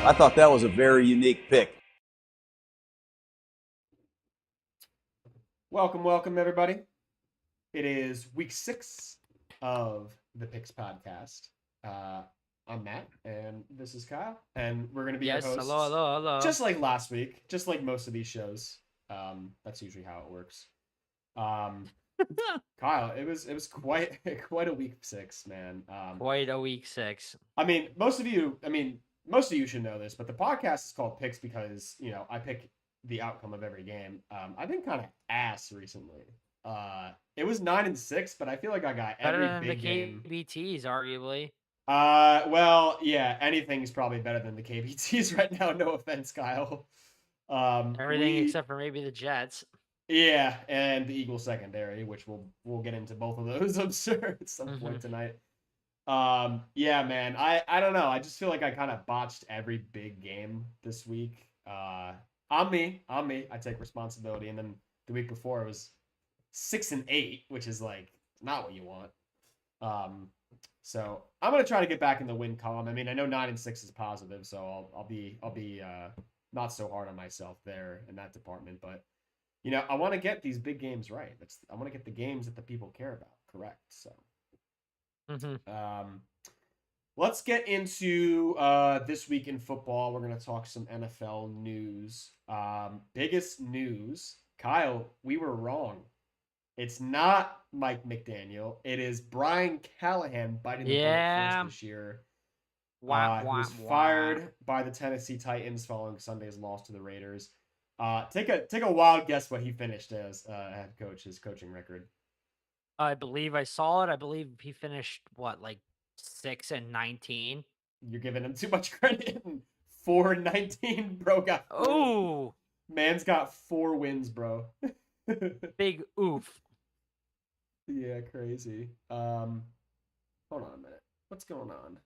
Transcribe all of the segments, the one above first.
I thought that was a very unique pick. Welcome, everybody. It is week 6 of the Picks podcast. Uh, I'm Matt, and this is Kyle, and we're going to be your Yes, hello, hosts, hello, hello. just like last week, just like most of these shows. That's usually how it works. Um, Kyle, it was quite quite a week 6, man. Quite a week 6. Most of you should know this, but the podcast is called Picks because I pick the outcome of every game. I've been kind of ass recently. It was 9-6, but I feel like I got Better every than the big game. KBTs, arguably. Well, yeah, anything's probably better than the KBTs right now. No offense, Kyle. Everything except for maybe the Jets. Yeah, and the Eagles secondary, which we'll get into both of those, I'm sure, at some point tonight. Yeah, man, I don't know. I just feel like I kind of botched every big game this week. On me. I take responsibility. And then the week before it was 6-8, which is like not what you want. So I'm gonna try to get back in the win column. I mean, I know 9-6 is positive, so I'll be not so hard on myself there in that department. But I want to get these big games right. I want to get the games that the people care about correct. So. Let's get into this week in football. We're going to talk some NFL news. Biggest news, Kyle, we were wrong. It's not Mike McDaniel. It is Brian Callahan biting the bullet first this year. He was fired by the Tennessee Titans following Sunday's loss to the Raiders. Take a wild guess what he finished as head coach, his coaching record. I believe I saw it. I believe he finished, 6-19? You're giving him too much credit. 4-19, bro. Ooh. Man's got 4 wins, bro. Big oof. Yeah, crazy. Hold on a minute. What's going on?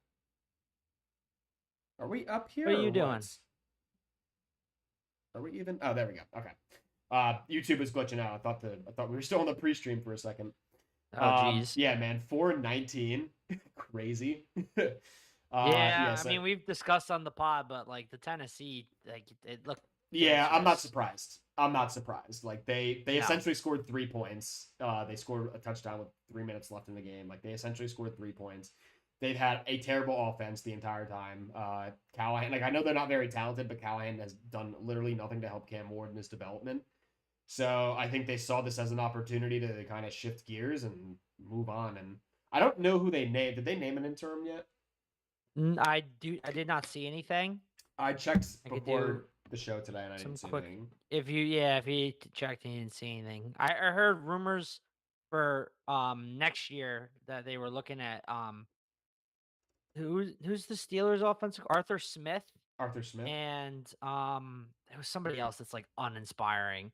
Are we up here? What are you doing? Are we even? Oh, there we go. Okay. YouTube is glitching out. I thought we were still on the pre-stream for a second. Oh, jeez. Yeah, man. 4-19. Crazy. I mean, we've discussed on the pod, but the Tennessee, it looked. Yeah, I'm not surprised. Like they No. essentially scored 3 points. They scored a touchdown with 3 minutes left in the game. Like they essentially scored 3 points. They've had a terrible offense the entire time. Callahan, I know they're not very talented, but Callahan has done literally nothing to help Cam Ward in his development. So I think they saw this as an opportunity to kind of shift gears and move on. And I don't know who they named. Did they name an interim yet? I did not see anything. I checked before the show today, and I didn't see anything. If you checked and you didn't see anything, I heard rumors for next year that they were looking at who's the Steelers offensive Arthur Smith. And there was somebody else that's uninspiring.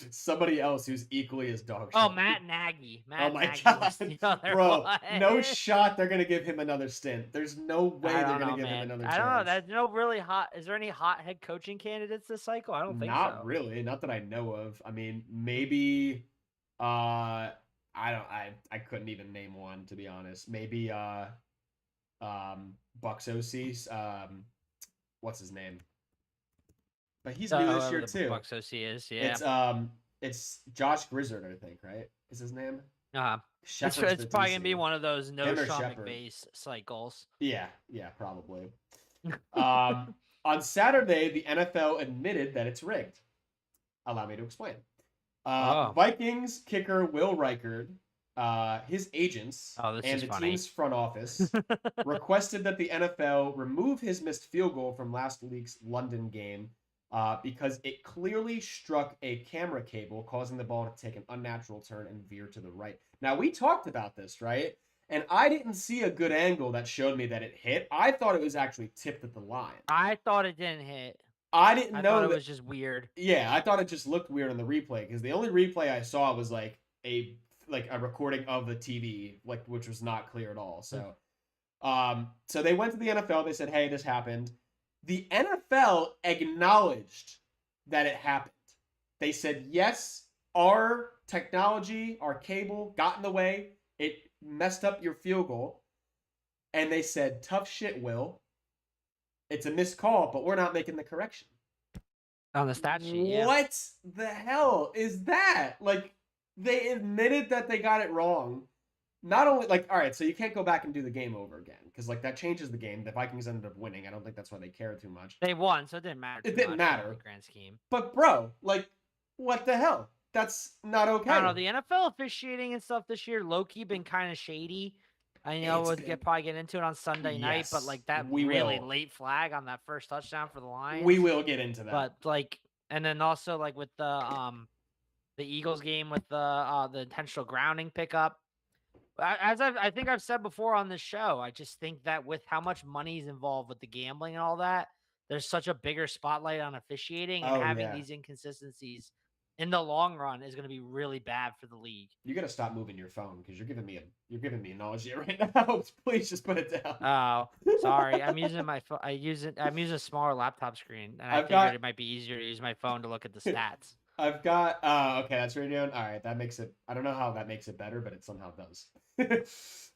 Somebody else who's equally as dog shit. Oh, Matt Nagy. Oh my god, bro! No shot. They're gonna give him another stint. There's no way they're gonna give him another chance. I don't know. There's no really hot. Is there any hot head coaching candidates this cycle? I don't think so. Not really. Not that I know of. I mean, maybe. I couldn't even name one, to be honest. Maybe Bucs OC. What's his name? But he's new this year too. Bucs OC is, yeah. It's Josh Grizzard, I think, right? Is his name? It's probably gonna be one of those Sean McVay cycles. Yeah, probably. On Saturday, the NFL admitted that it's rigged. Allow me to explain. Vikings kicker Will Reichard, his agents, and the team's front office requested that the NFL remove his missed field goal from last week's London game because it clearly struck a camera cable, causing the ball to take an unnatural turn and veer to the right. Now, we talked about this, right? And I didn't see a good angle that showed me that it hit. I thought it was actually tipped at the line. I thought it didn't hit. I thought it was just weird. Yeah, I thought it just looked weird on the replay because the only replay I saw was a recording of the TV, which was not clear at all. So, so they went to the NFL. They said, "Hey, this happened." The NFL acknowledged that it happened. They said, "Yes, our technology, our cable got in the way. It messed up your field goal." And they said, "Tough shit, Will." It's a missed call, but we're not making the correction. On the stat sheet, yeah. What the hell is that? Like, they admitted that they got it wrong. Not only, like, all right, so you can't go back and do the game over again because, like, that changes the game. The Vikings ended up winning. I don't think that's why they cared too much. They won, so it didn't matter. It didn't matter. In the grand scheme. But, bro, like, what the hell? That's not okay. I don't know. The NFL officiating and stuff this year, low-key, been kind of shady. I know we'll probably get into it on Sunday night, but like that really late flag on that first touchdown for the Lions. We will get into that. But like, and then also like with the Eagles game with the intentional grounding pickup. I think I've said before on this show, I just think that with how much money is involved with the gambling and all that, there's such a bigger spotlight on officiating, and having these inconsistencies in the long run is going to be really bad for the league. You got to stop moving your phone because you're giving me nausea right now. Please just put it down. Oh, sorry. I'm using my phone. I'm using a smaller laptop screen, and I figured it might be easier to use my phone to look at the stats. I've got okay, that's what you're doing. All right, that makes it. I don't know how that makes it better, but it somehow does.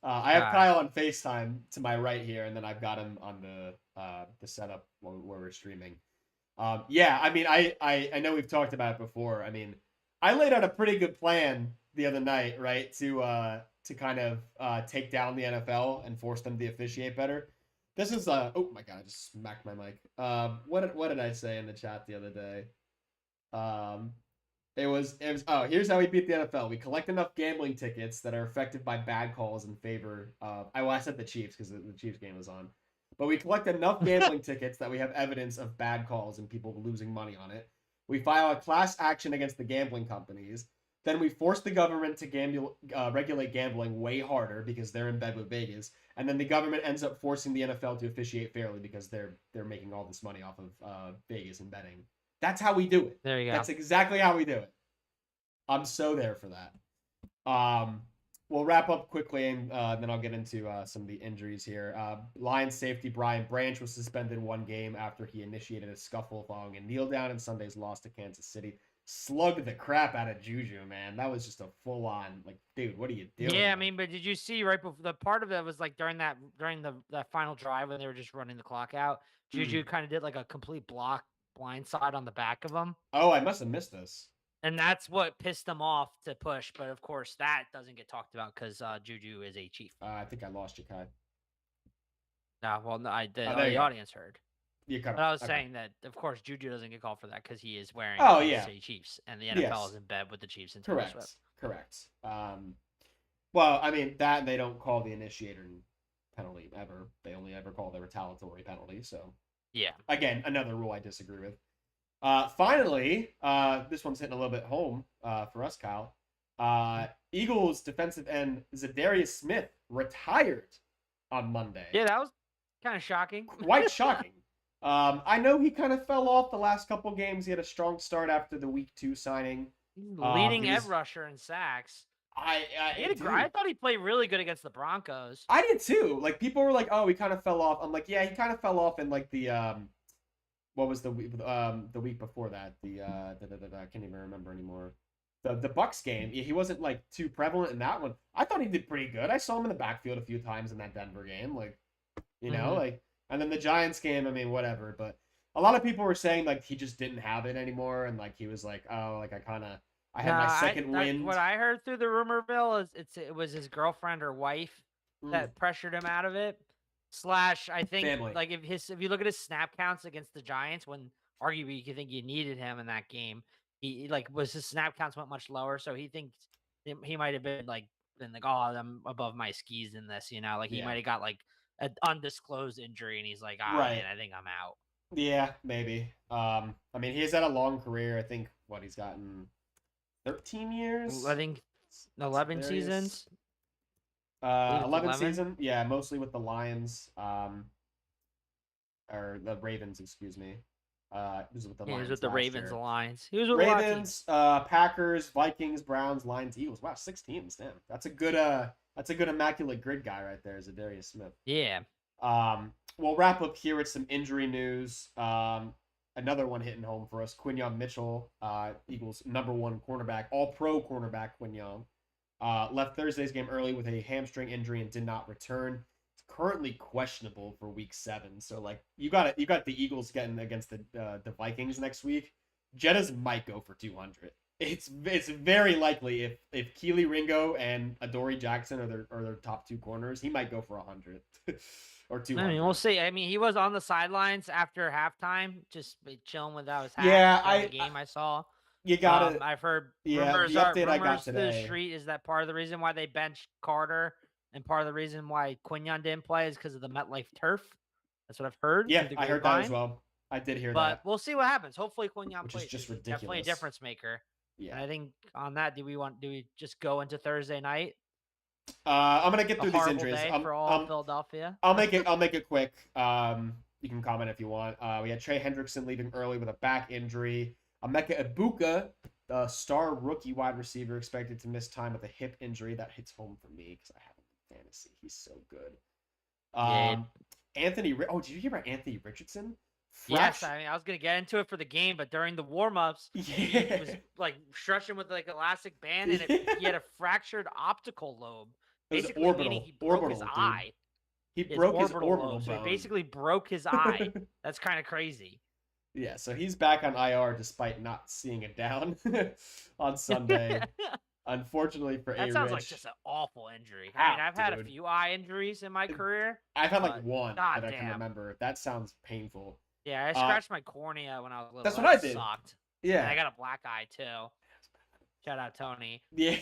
I have Kyle on FaceTime to my right here, and then I've got him on the setup where we're streaming. Yeah, I mean, I know we've talked about it before. I mean, I laid out a pretty good plan the other night, right, to kind of take down the NFL and force them to officiate better. This is oh my god, I just smacked my mic. What did I say in the chat the other day? It was here's how we beat the NFL. We collect enough gambling tickets that are affected by bad calls in favor of I said the Chiefs because the Chiefs game was on. But we collect enough gambling tickets that we have evidence of bad calls and people losing money on it. We file a class action against the gambling companies. Then we force the government to regulate gambling way harder because they're in bed with Vegas. And then the government ends up forcing the NFL to officiate fairly because they're making all this money off of Vegas and betting. That's how we do it. There you go. That's exactly how we do it. I'm so there for that. We'll wrap up quickly, and then I'll get into some of the injuries here. Lions safety Brian Branch was suspended one game after he initiated a scuffle following a kneel down in Sunday's loss to Kansas City. Slugged the crap out of Juju, man. That was just a full on, like, dude, what are you doing? Yeah, I mean, but did you see right before the part of it was like during that final drive when they were just running the clock out, Juju kind of did like a complete blindside on the back of him. Oh, I must have missed this. And that's what pissed them off to push. But of course, that doesn't get talked about because Juju is a Chief. I think I lost you, Kai. No, well, no, the audience heard. But I was saying that, of course, Juju doesn't get called for that because he is wearing the Chiefs, and the NFL is in bed with the Chiefs. Correct. Well, I mean, that and they don't call the initiator penalty ever. They only ever call the retaliatory penalty. So, yeah. Again, another rule I disagree with. Finally, this one's hitting a little bit home for us, Kyle. Eagles defensive end Zadarius Smith retired on Monday. Yeah, that was kind of shocking. Quite shocking. I know he kind of fell off the last couple games. He had a strong start after the week 2 signing. Leading edge rusher in sacks. I thought he played really good against the Broncos. I did too. Like, people were like, "Oh, he kind of fell off." I'm like, "Yeah, he kind of fell off in like the what was the week before that? I can't even remember anymore. The Bucs game. He wasn't like too prevalent in that one. I thought he did pretty good. I saw him in the backfield a few times in that Denver game. Like, you know, like, and then the Giants game. I mean, whatever. But a lot of people were saying like he just didn't have it anymore, and like he was like, "Oh, like I had my second wind." What I heard through the rumor mill is it was his girlfriend or wife that pressured him out of it. I think Family. Like if you look at his snap counts against the Giants, when arguably you think you needed him in that game, his snap counts went much lower. So he thinks he might have been like, oh, I'm above my skis in this, you know, like he might have got like an undisclosed injury, and he's like, man, I think I'm out. Yeah, maybe. I mean, he's had a long career. I think he's gotten 13 years. I think 11 seasons. 11 season, yeah, mostly with the Lions, or the Ravens, excuse me. He was with the Lions. He was with the Ravens, the Lions. He was with Ravens, Packers, Vikings, Browns, Lions, Eagles. Wow, 6 teams. Damn, that's a good immaculate grid guy right there, Zadarius Smith. Yeah. We'll wrap up here with some injury news. Another one hitting home for us. Quinyon Mitchell, Eagles' #1 cornerback, all-pro cornerback Quinyon. Left Thursday's game early with a hamstring injury and did not return. currently questionable for Week 7. So like you got the Eagles getting against the Vikings next week. Jettas might go for 200. It's very likely if Keely Ringo and Adoree Jackson are their top 2 corners, he might go for 100 or 200. I mean, we'll see. I mean, he was on the sidelines after halftime, just chilling without his hat. Yeah, the game I saw. You gotta. I've heard Yeah, rumors. the update I got Rumors to the today. street is that part of the reason why they benched Carter and part of the reason why Quinyon didn't play is because of the MetLife turf. That's what I've heard. Yeah, I heard that as well. I did hear that. But we'll see what happens. Hopefully Quinyon Which plays. is just He's ridiculous. definitely a difference maker. Yeah. And I think on that, do we just go into Thursday night? I'm gonna get through these injuries. Day for all Philadelphia. I'll make it quick. You can comment if you want. We had Trey Hendrickson leaving early with a back injury. Emeka Egbuka, the star rookie wide receiver, expected to miss time with a hip injury. That hits home for me because I have him in fantasy. He's so good. Anthony. Oh, did you hear about Anthony Richardson? Yes, I mean I was gonna get into it for the game, but during the warm-ups, he was like stretching with like elastic band, and he had a fractured optical lobe. Basically, meaning he broke his eye. He broke his orbital lobe, bone. so he basically broke his eye. That's kind of crazy. Yeah, so he's back on IR despite not seeing it down on Sunday. Unfortunately for that sounds like just an awful injury. I mean, I've had a few eye injuries in my career. I've had like one that I can remember. That sounds painful. Yeah, I scratched my cornea when I was little. That's what I did. Sucked. Yeah, and I got a black eye too. Shout out Tony. Yeah.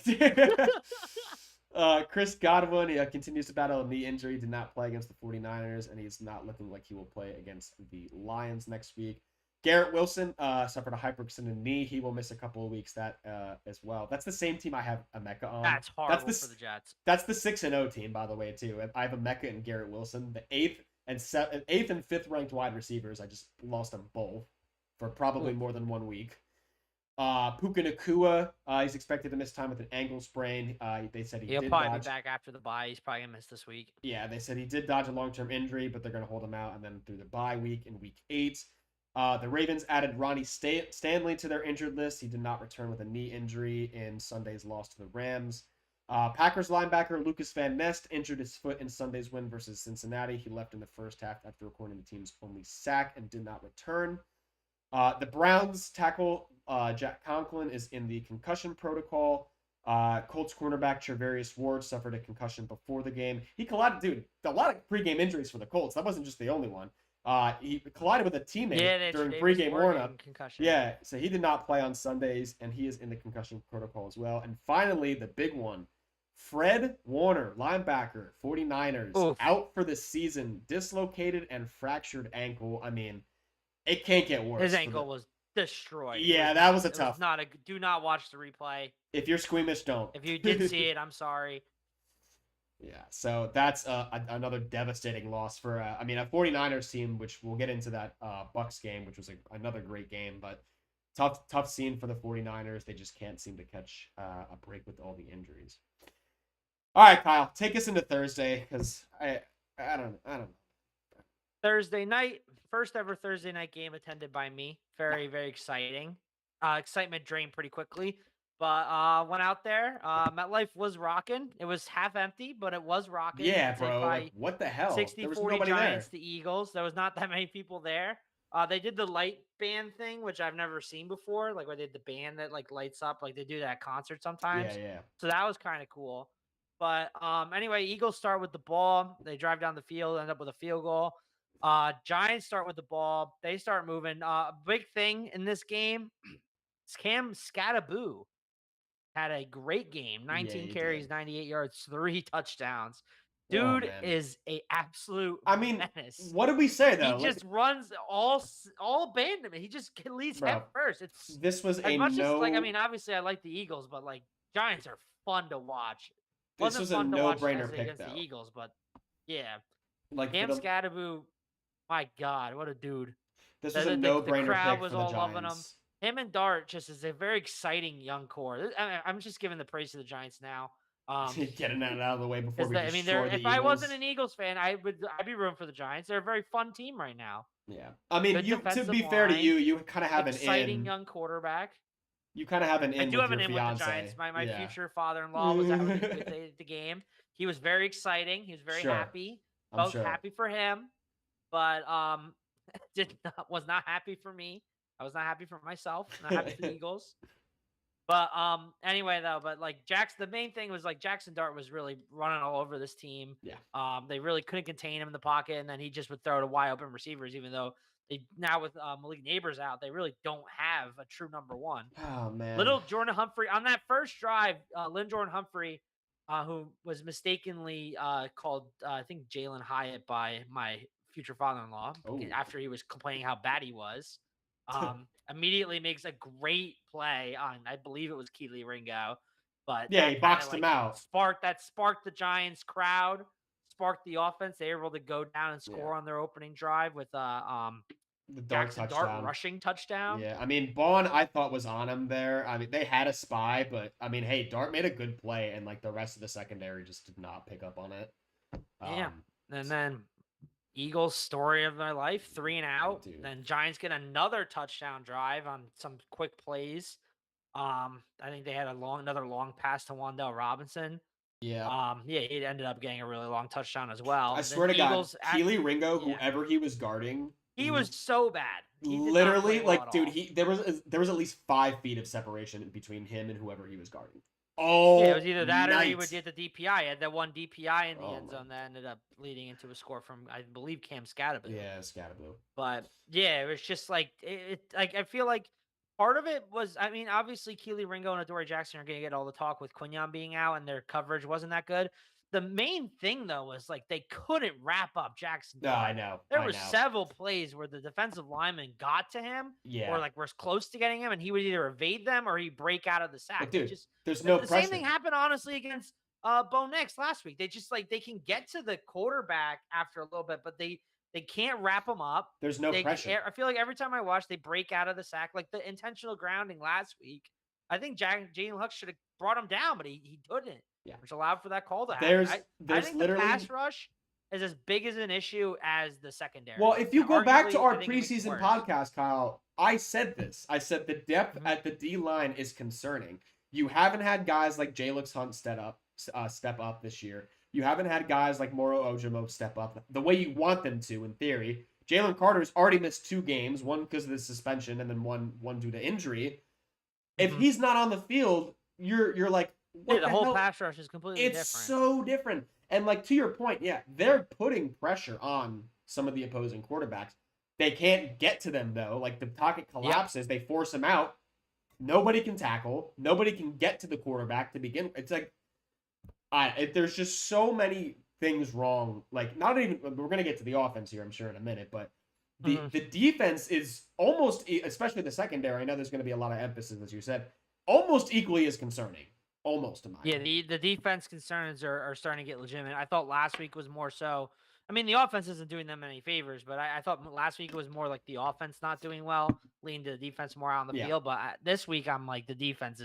Chris Godwin continues to battle a knee injury. Did not play against the 49ers, and he's not looking like he will play against the Lions next week. Garrett Wilson suffered a hyperextended knee. He will miss a couple of weeks as well. That's the same team I have Emeka on. That's horrible for the Jets. That's the 6-0 team, by the way, too. I have Emeka and Garrett Wilson, the 8th and 5th ranked wide receivers. I just lost them both for probably more than 1 week. Puka Nacua, he's expected to miss time with an ankle sprain. They said he'll probably be back after the bye. He's probably gonna miss this week. Yeah, they said he did dodge a long-term injury, but they're gonna hold him out and then through the bye week in week 8. The Ravens added Ronnie Stanley to their injured list. He did not return with a knee injury in Sunday's loss to the Rams. Packers linebacker Lucas Van Ness injured his foot in Sunday's win versus Cincinnati. He left in the first half after recording the team's only sack and did not return. The Browns tackle Jack Conklin is in the concussion protocol. Colts cornerback Trevarius Ward suffered a concussion before the game. He collided, a lot of pregame injuries for the Colts. That wasn't just the only one. He collided with a teammate during pregame warm-up. Yeah, so he did not play on Sundays, and he is in the concussion protocol as well. And finally, the big one, Fred Warner, linebacker, 49ers, out for the season, dislocated and fractured ankle. I mean, it can't get worse. His ankle was destroyed. Yeah, that was a tough. Do not watch the replay. If you're squeamish, don't. If you did see it, I'm sorry. Yeah, so that's another devastating loss for, a 49ers team, which we'll get into that Bucs game, which was another great game, but tough scene for the 49ers. They just can't seem to catch a break with all the injuries. All right, Kyle, take us into Thursday, because I don't know. Thursday night, first ever Thursday night game attended by me. Very, very exciting. Excitement drained pretty quickly. But went out there. MetLife was rocking. It was half empty, but it was rocking. Yeah, bro. Like, what the hell? 60-40 Giants to Eagles. There was not that many people there. They did the light band thing, which I've never seen before. Like where they did the band that like lights up, like they do that at concerts sometimes. Yeah. So that was kind of cool. But anyway, Eagles start with the ball. They drive down the field, end up with a field goal. Giants start with the ball. They start moving. Big thing in this game, Cam Skattebo had a great game. 19 carries, 98 yards, 3 touchdowns. Dude is a absolute menace. What did we say though? He just runs all abandonment. He just leads head first. This was as much as obviously I like the Eagles, but like Giants are fun to watch. This was a no-brainer pick against though. The Eagles, but yeah, like Cam Skattebo, my God, what a dude! This was a no-brainer the crowd pick was for the all Giants. loving him. Him and Dart just is a very exciting young core. I'm just giving the praise to the Giants now. Getting that out of the way before we destroy the if Eagles. I wasn't an Eagles fan, I'd be rooting for the Giants. They're a very fun team right now. Yeah, I mean, to be fair to you, you kind of have an exciting young quarterback. You kind of have an in. I do with have an your in fiance. with the Giants. My future father-in-law was at the game. He was very exciting. He was very happy. I'm Both sure. happy for him, but was not happy for me. I was not happy for myself. Not happy for the Eagles. But anyway though, but like the main thing was like Jackson Dart was really running all over this team. Yeah. They really couldn't contain him in the pocket, and then he just would throw to wide open receivers, even though they now with Malik Neighbors out, they really don't have a true number one. Oh man. Little Jordan Humphrey on that first drive, Lynn Jordan Humphrey, who was mistakenly called I think Jalen Hyatt by my future father-in-law after he was complaining how bad he was. Immediately makes a great play on, I believe it was Keely Ringo, but yeah, he boxed him out. Sparked the Giants crowd, sparked the offense. They were able to go down and score on their opening drive with the Dart rushing touchdown. Yeah, I mean Bond, I thought was on him there. I mean they had a spy, but I mean, hey, Dart made a good play, and like the rest of the secondary just did not pick up on it. And then Eagles story of their life, 3 and out. Then Giants get another touchdown drive on some quick plays. I think they had another long pass to Wan'Dale Robinson. Yeah. He ended up getting a really long touchdown as well. I swear to God, Keely Ringo, whoever he was guarding, he was so bad. Literally, like, dude, there was at least 5 feet of separation between him and whoever he was guarding. Oh, yeah, it was either that or he would get the DPI. He had that one DPI in the end zone that ended up leading into a score from, I believe, Cam Scatterblue. Yeah, Scatterblue. But yeah, it was just like like I feel like part of it was, I mean, obviously Keely Ringo and Adoree Jackson are going to get all the talk with Quinyon being out, and their coverage wasn't that good. The main thing though was like they couldn't wrap up Jackson. No, I know. There were several plays where the defensive lineman got to him, or like was close to getting him, and he would either evade them or he'd break out of the sack. But dude, there's no pressure. The same thing happened honestly against Bo Nix last week. They just they can get to the quarterback after a little bit, but they can't wrap them up. There's no pressure. I feel like every time I watch, they break out of the sack. Like the intentional grounding last week, I think Jalen Hooks should have brought him down, but he couldn't. Yeah, which allowed for that call to happen. I think literally the pass rush is as big as an issue as the secondary. Well, if you go back to our preseason podcast, Kyle, I said this. I said the depth at the D line is concerning. You haven't had guys like Jalix Hunt step up this year. You haven't had guys like Moro Ojimo step up the way you want them to, in theory. Jalen Carter's already missed 2 games, one because of the suspension and then one due to injury. If he's not on the field, you're like, what the whole pass rush is completely different. It's so different. And like to your point, they're putting pressure on some of the opposing quarterbacks. They can't get to them though. Like the pocket collapses, they force them out. Nobody can tackle. Nobody can get to the quarterback to begin. It's like there's just so many things wrong. Like not even we're gonna get to the offense here, I'm sure in a minute, but the defense is almost, especially the secondary. I know there's going to be a lot of emphasis, as you said, almost equally as concerning. Almost, in my opinion. The defense concerns are starting to get legitimate. I thought last week was more so. I mean, the offense isn't doing them any favors, but I thought last week it was more like the offense not doing well, leaning to the defense more out on the field. But this week, I'm like, the defense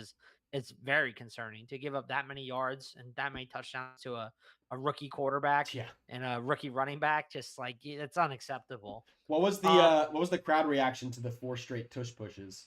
it's very concerning to give up that many yards and that many touchdowns to a rookie quarterback and a rookie running back. Just like it's unacceptable. What was the crowd reaction to the 4 straight tush pushes?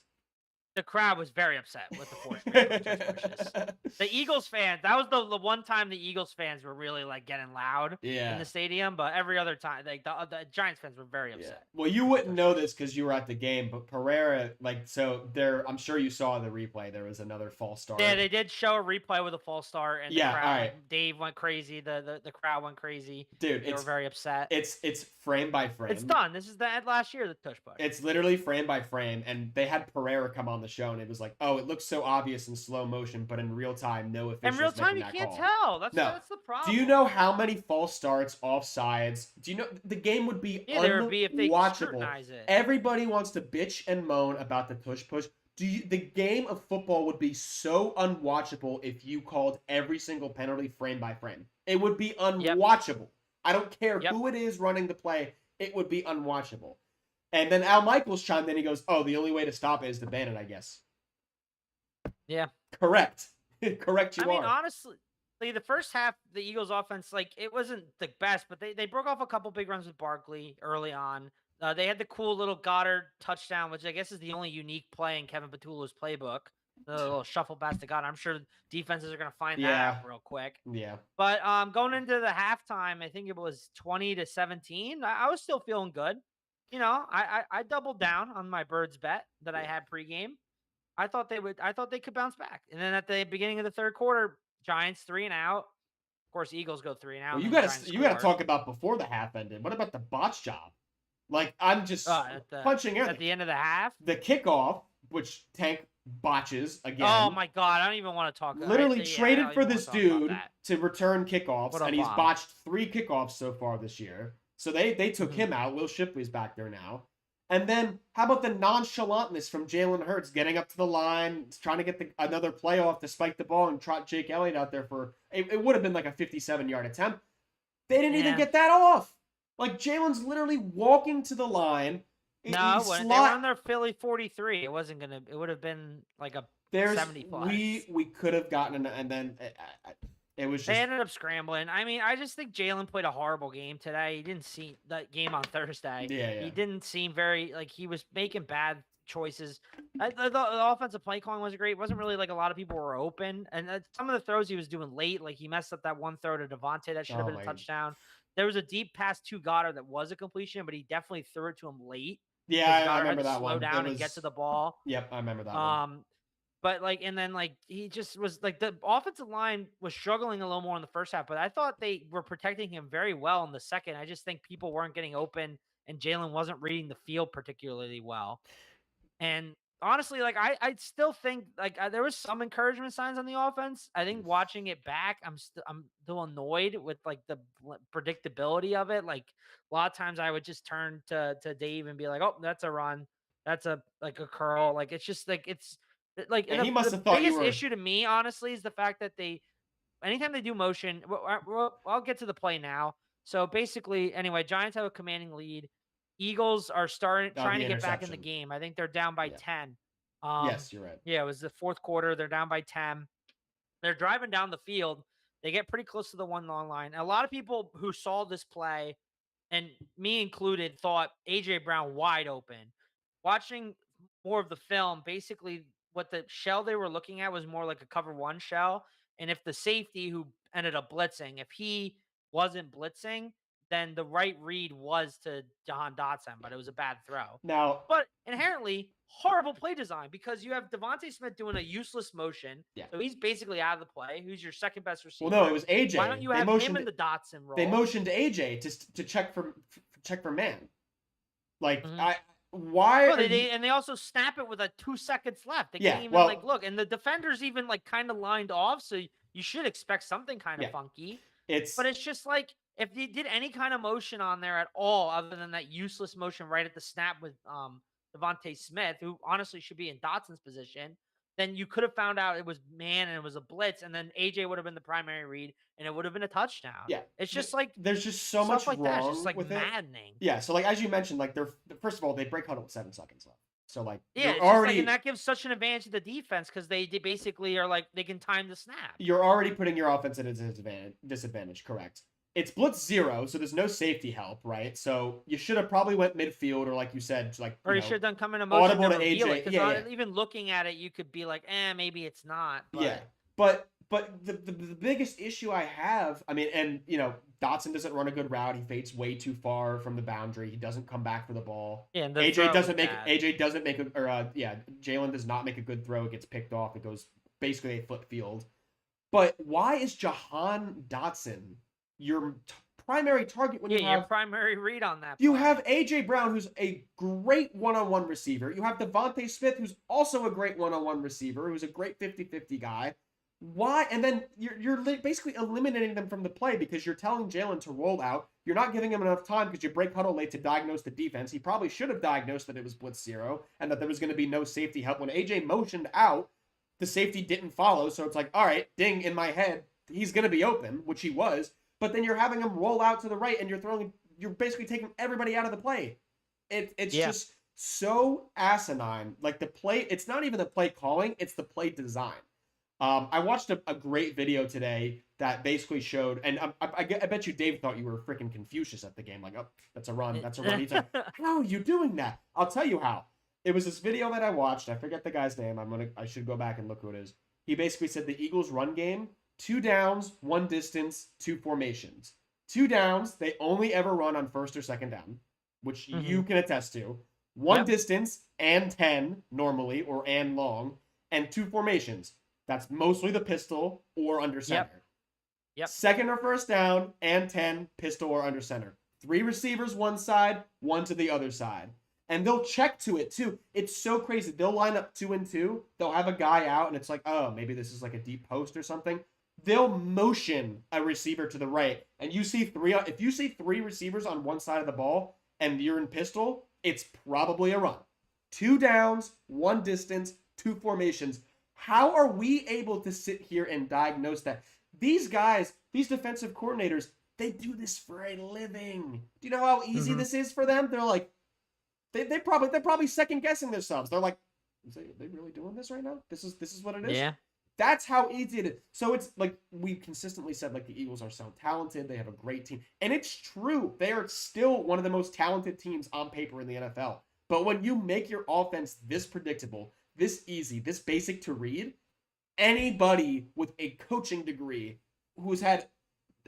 The crowd was very upset with the 4 straight pushes. The Eagles fans, that was the one time the Eagles fans were really like getting loud in the stadium, but every other time, like the Giants fans were very upset. Well, you wouldn't know this because you were at the game, but Pereira, I'm sure you saw the replay. There was another false start. Yeah, they did show a replay with a false start, and the crowd, Dave went crazy. The crowd went crazy. Dude, they were very upset. It's frame by frame. It's done. This is the end last year, the tush push. It's literally frame by frame, and they had Pereira come on the show, and it was like, oh, it looks so obvious in slow motion, but in real time, no officials. In real time, you can't tell. That's the problem. Do you know how many false starts, offsides? Do you know the game would be unwatchable? If they scrutinize it. Everybody wants to bitch and moan about the tush push. The game of football would be so unwatchable if you called every single penalty frame by frame. It would be unwatchable. I don't care who it is running the play. It would be unwatchable. And then Al Michaels chimed in. He goes, "Oh, the only way to stop it is to ban it, I guess." Yeah. Correct. Correct. I mean, honestly, the first half, the Eagles' offense, like it wasn't the best, but they broke off a couple big runs with Barkley early on. They had the cool little Goddard touchdown, which I guess is the only unique play in Kevin Petullo's playbook. The little shuffle pass to God. I'm sure defenses are going to find that Yeah. out real quick. Yeah. But going into the halftime, I think it was 20-17. I was still feeling good. You know, I doubled down on my Birds bet that I had pregame. I thought they could bounce back. And then at the beginning of the third quarter, Giants 3 and out. Of course, Eagles go 3 and out. Well, and you then gotta Giants you gotta score. talk about before the half ended. What about the botch job? Like, I'm just punching air. At the end of the half, the kickoff, which Tank botches again. Oh my god, I don't even want to talk. Literally traded for this dude to return kickoffs, and he's botched 3 kickoffs so far this year. So they took him out. Will Shipley's back there now. And then how about the nonchalantness from Jalen Hurts getting up to the line, trying to get another play off to spike the ball and trot Jake Elliott out there for it would have been like a 57-yard attempt. They didn't even get that off. Like, Jalen's literally walking to the line. No, when they were on their Philly 43, it wasn't gonna. It would have been like a 70 plus. We could have gotten, and then it was just. They ended up scrambling. I mean, I just think Jalen played a horrible game today. He didn't see that game on Thursday. Yeah. He didn't seem very he was making bad choices. The offensive play calling wasn't great. It wasn't really like a lot of people were open, and some of the throws he was doing late, like he messed up that one throw to Devontae that should have been a touchdown. There was a deep pass to Goddard that was a completion, but he definitely threw it to him late. Yeah, I remember that one. Slow down and get to the ball. Yep, I remember that one. But and then he just was the offensive line was struggling a little more in the first half, but I thought they were protecting him very well in the second. I just think people weren't getting open, and Jalen wasn't reading the field particularly well. And honestly, I still think there was some encouragement signs on the offense. I think watching it back, I'm still annoyed with the predictability of it. Like, a lot of times I would just turn to Dave and be like, "Oh, that's a run. That's a curl." Like, it's just it's he must have thought biggest issue to me, honestly, is the fact that anytime they do motion, I'll get to the play now. So basically, anyway, Giants have a commanding lead. Eagles are trying to get back in the game. I think they're down by 10. Yes, you're right. Yeah, it was the fourth quarter. They're down by 10. They're driving down the field. They get pretty close to the 1 line. A lot of people who saw this play, and me included, thought A.J. Brown wide open. Watching more of the film, basically what the shell they were looking at was more like a cover 1 shell. And if the safety who ended up blitzing, if he wasn't blitzing, then the right read was to Jahan Dotson, but it was a bad throw. But inherently, horrible play design, because you have Devontae Smith doing a useless motion. Yeah. So he's basically out of the play. Who's your second best receiver? Well, no, it was AJ. Why don't you have him in the Dotson role? They motioned to AJ to check for man. Like, why? Oh, and they also snap it with 2 seconds left. They can't even look, and the defenders even kind of lined off, so you should expect something kind of funky. But it's just if they did any kind of motion on there at all, other than that useless motion right at the snap with Devontae Smith, who honestly should be in Dotson's position, then you could have found out it was man and it was a blitz, and then AJ would have been the primary read, and it would have been a touchdown. Yeah, it's just there's just so much wrong that. It's just with maddening. Yeah, so as you mentioned, they're first of all they break huddle with 7 seconds left. So it's already, and that gives such an advantage to the defense, because they basically are they can time the snap. You're already putting your offense at a disadvantage. Correct. It's blitz 0, so there's no safety help, right? So you should have probably went midfield, or like you said, or you should have done come in a motion audible to AJ. Because even looking at it, you could be like, maybe it's not. But... Yeah, but the biggest issue I have, I mean, and Dotson doesn't run a good route. He fades way too far from the boundary. He doesn't come back for the ball. Yeah, and Jalen does not make a good throw. It gets picked off. It goes basically a foot field. But why is Jahan Dotson your primary target when you have your primary read on that? You have A.J. Brown, who's a great one-on-one receiver. You have Devontae Smith, who's also a great one-on-one receiver, who's a great 50-50 guy. Why? And then you're basically eliminating them from the play, because you're telling Jalen to roll out. You're not giving him enough time because you break huddle late to diagnose the defense. He probably should have diagnosed that it was blitz 0 and that there was going to be no safety help. When A.J. motioned out, the safety didn't follow, so it's all right, ding, in my head, he's going to be open, which he was. But then you're having him roll out to the right, and you're basically taking everybody out of the play. It's just so asinine. The play, it's not even the play calling, it's the play design. I watched a great video today that basically showed, and I bet you Dave thought you were freaking Confucius at the game. Oh, that's a run, that's a run. He's like, how are you doing that? I'll tell you how. it was this video that I watched. I forget the guy's name. I should go back and look who it is. He basically said the Eagles run game, 2 downs, 1 distance, 2 formations. 2 downs, they only ever run on first or second down, which you can attest to. 1 distance and 10 normally, or and long, and 2 formations. That's mostly the pistol or under center. Yep. Second or first down and 10, pistol or under center. 3 receivers one side, 1 to the other side. And they'll check to it too. It's so crazy. They'll line up 2 and 2. They'll have a guy out and it's like, oh, maybe this is like a deep post or something. They'll motion a receiver to the right. And you see 3, if you see 3 receivers on one side of the ball and you're in pistol, it's probably a run. 2 downs, 1 distance, 2 formations. How are we able to sit here and diagnose that? These guys, these defensive coordinators, they do this for a living. Do you know how easy this is for them? They're like, they're probably second guessing themselves. They're like, are they really doing this right now? This is what it is. Yeah. That's how easy it is. So it's like we consistently said, like the Eagles are so talented. They have a great team, and it's true. They are still one of the most talented teams on paper in the NFL. But when you make your offense this predictable, this easy, this basic to read, anybody with a coaching degree who's had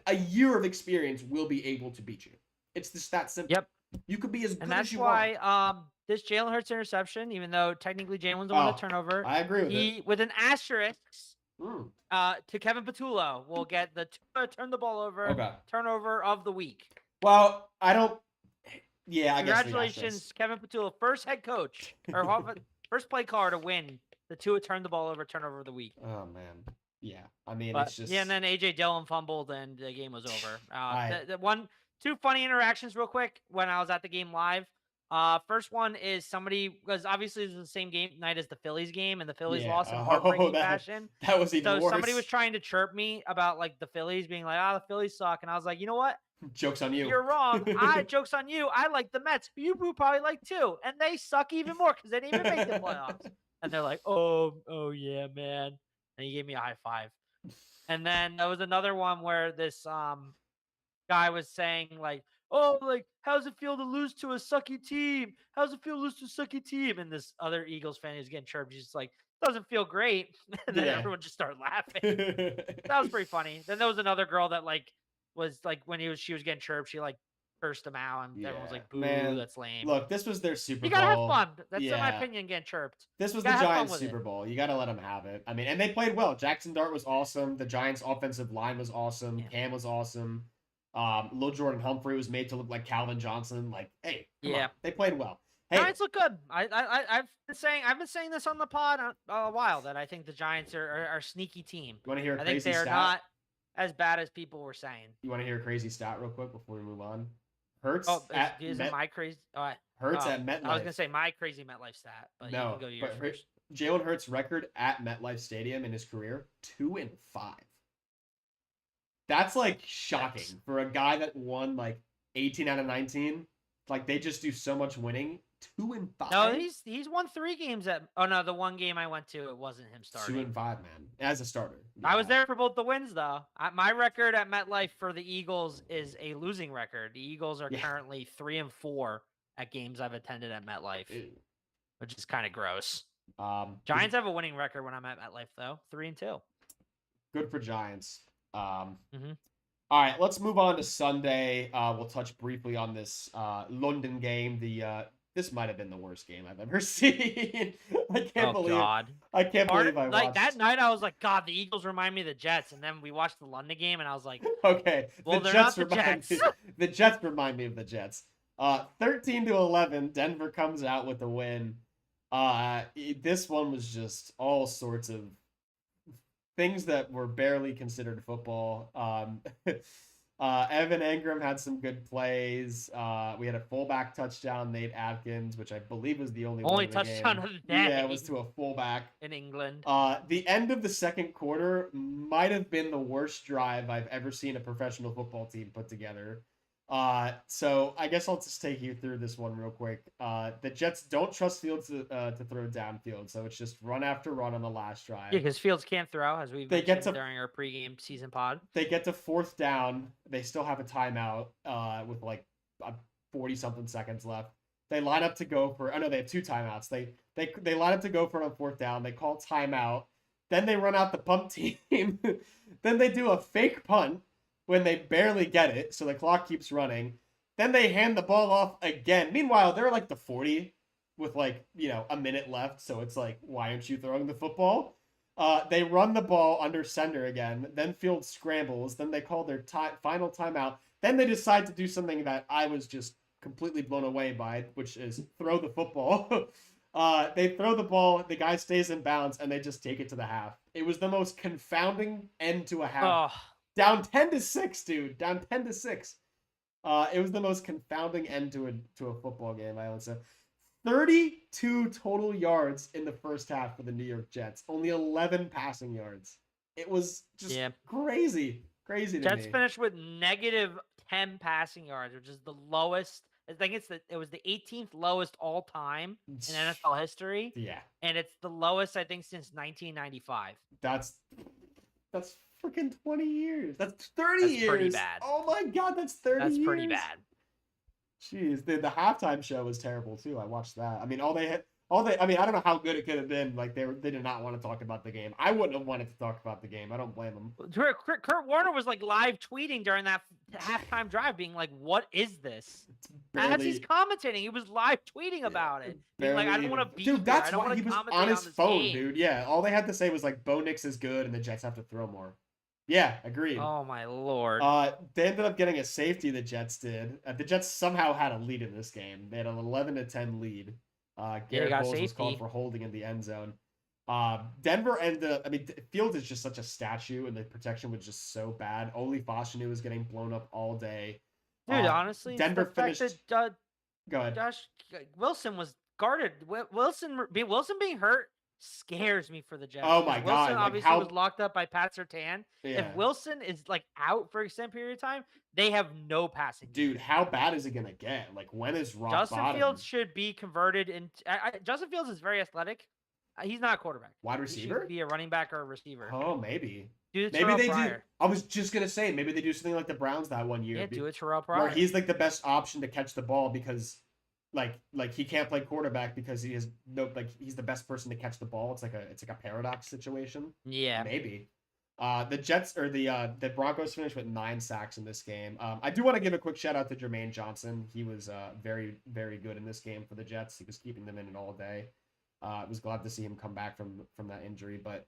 a year of experience will be able to beat you. It's just that simple. Yep. You could be as good and that's as you why want. This Jalen Hurts interception, even though technically Jalen's the one that turnover, I agree with it. With an asterisk to Kevin Patullo will get the turn the ball over turnover of the week. Well, I don't. Yeah, I guess. Congratulations, Kevin Patullo, first head coach or first play caller to win the Tua turn the ball over turnover of the week. Oh man. Yeah, I mean, but, it's just and then AJ Dillon fumbled and the game was over. Two funny interactions real quick when I was at the game live. First one is somebody, because obviously it was the same game night as the Phillies game, and the Phillies lost in heartbreaking fashion. That was even worse. Somebody was trying to chirp me about like the Phillies being like, the Phillies suck, and I was like, you know what? Joke's on you. You're wrong. Joke's on you. I like the Mets. You probably like too, and they suck even more because they didn't even make the playoffs. And they're like, oh yeah, man. And he gave me a high five. And then there was another one where this guy was saying like, oh, like, how's it feel to lose to a sucky team? How's it feel to lose to a sucky team? And this other Eagles fan is getting chirped. He's just like, doesn't feel great. And then everyone just started laughing. That was pretty funny. Then there was another girl that like was like when she was getting chirped, she like cursed him out, and everyone was like, boo, that's lame. Look, this was their Super Bowl. You gotta have fun. That's in my opinion, getting chirped. This was the Giants Super Bowl. You gotta let them have it. I mean, and they played well. Jackson Dart was awesome. The Giants offensive line was awesome. Cam was awesome. Lil Jordan Humphrey was made to look like Calvin Johnson. Like, hey, come on. They played well. Hey, Giants look good. I've been saying this on the pod a while that I think the Giants are a sneaky team. You want to hear a crazy stat? I think they're not as bad as people were saying. You want to hear a crazy stat real quick before we move on? Hurts is my crazy? Hurts at MetLife. I was gonna say my crazy MetLife stat, but you can go yours first. Jalen Hurts' record at MetLife Stadium in his career 2-5. That's like shocking for a guy that won like 18 out of 19. Like they just do so much winning. 2-5. No, he's won 3 games at. Oh no, the one game I went to, it wasn't him starting. 2-5, man, as a starter. Yeah. I was there for both the wins though. My record at MetLife for the Eagles is a losing record. The Eagles are currently 3-4 at games I've attended at MetLife, which is kind of gross. Giants have a winning record when I'm at MetLife though, 3-2. Good for Giants. All right, let's move on to Sunday. We'll touch briefly on this London game. This might have been the worst game I've ever seen. I can't believe I watched. That night I was like, God, the Eagles remind me of the Jets. And then we watched the London game and I was like, okay, well, they're not the Jets. The Jets remind me of the Jets. 13-11, Denver comes out with a win. This one was just all sorts of things that were barely considered football. Evan Engram had some good plays. We had a fullback touchdown, Nate Atkins, which I believe was the only touchdown of the day. Yeah, it was to a fullback in England. The end of the second quarter might have been the worst drive I've ever seen a professional football team put together. So I guess I'll just take you through this one real quick. The Jets don't trust Fields to throw downfield, so it's just run after run on the last drive. Yeah, because Fields can't throw, as we mentioned during our pregame season pod. They get to 4th down. They still have a timeout with like 40-something seconds left. They line up to go for. Oh no, they have 2 timeouts. They line up to go for it on 4th down. They call timeout. Then they run out the punt team. Then they do a fake punt when they barely get it, so the clock keeps running. Then they hand the ball off again. Meanwhile, they're like the 40 with like, a minute left. So it's like, why aren't you throwing the football? They run the ball under center again. Then field scrambles. Then they call their final timeout. Then they decide to do something that I was just completely blown away by, which is throw the football. They throw the ball, the guy stays in bounds, and they just take it to the half. It was the most confounding end to a half. Oh. Down 10-6, dude. Down 10-6. It was the most confounding end to a football game, I would say. 32 total yards in the first half for the New York Jets. Only 11 passing yards. It was just crazy. Crazy to me. Jets finished with -10 passing yards, which is the lowest. I think it was the 18th lowest all time in NFL history. Yeah. And it's the lowest, I think, since 1995. That's freaking 20 years. That's 30 years. Pretty bad. Oh my God, that's 30 years. That's pretty bad. Jeez, the halftime show was terrible too. I watched that. I mean, I don't know how good it could have been. Like they did not want to talk about the game. I wouldn't have wanted to talk about the game. I don't blame them. Kurt Warner was like live tweeting during that halftime drive, being like, "What is this?" As he's commentating, he was live tweeting about it. Being like, "I don't want to be." Dude, that's why he was on his phone, dude. Yeah, all they had to say was like, "Bo Nix is good, and the Jets have to throw more." Yeah, agreed. Oh my Lord. They ended up getting a safety. The Jets did. The Jets somehow had a lead in this game. They had an 11-10 lead. Garrett Bowles was called for holding in the end zone. Denver ended up. I mean, Fields is just such a statue, and the protection was just so bad. Oli Fashanu was getting blown up all day. Dude, honestly, Denver finished. Go ahead. Josh Wilson was guarded. Wilson being hurt scares me for the Jets. Oh my God! Wilson obviously was locked up by Pat Surtain. Yeah. If Wilson is like out for an extended period of time, they have no passing. Dude, how bad is it gonna get? Like, when is rock Justin bottom? Fields should be converted into. Justin Fields is very athletic. He's not a quarterback. Wide receiver? He should be a running back or a receiver. Oh, maybe. Dude, maybe they do. I was just gonna say maybe they do something like the Browns that one year. Yeah, do it Terrell Pryor. Where he's like the best option to catch the ball because, like he can't play quarterback because he has no he's the best person to catch the ball. It's like a paradox situation. Yeah, maybe. The Jets or the Broncos finished with 9 sacks in this game. I do want to give a quick shout out to Jermaine Johnson. He was very, very good in this game for the Jets. He was keeping them in it all day. I was glad to see him come back from that injury. But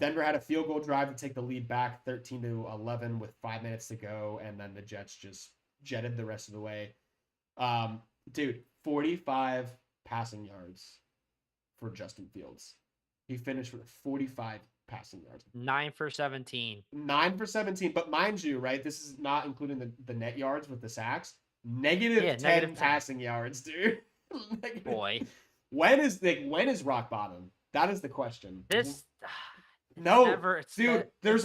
Denver had a field goal drive to take the lead back 13-11 with 5 minutes to go, and then the Jets just jetted the rest of the way. Dude, 45 passing yards for Justin Fields. He finished with 45 passing yards. 9 for 17. 9 for 17. But mind you, right, this is not including the net yards with the sacks. -10 passing yards, dude. Boy. When is rock bottom? That is the question. There's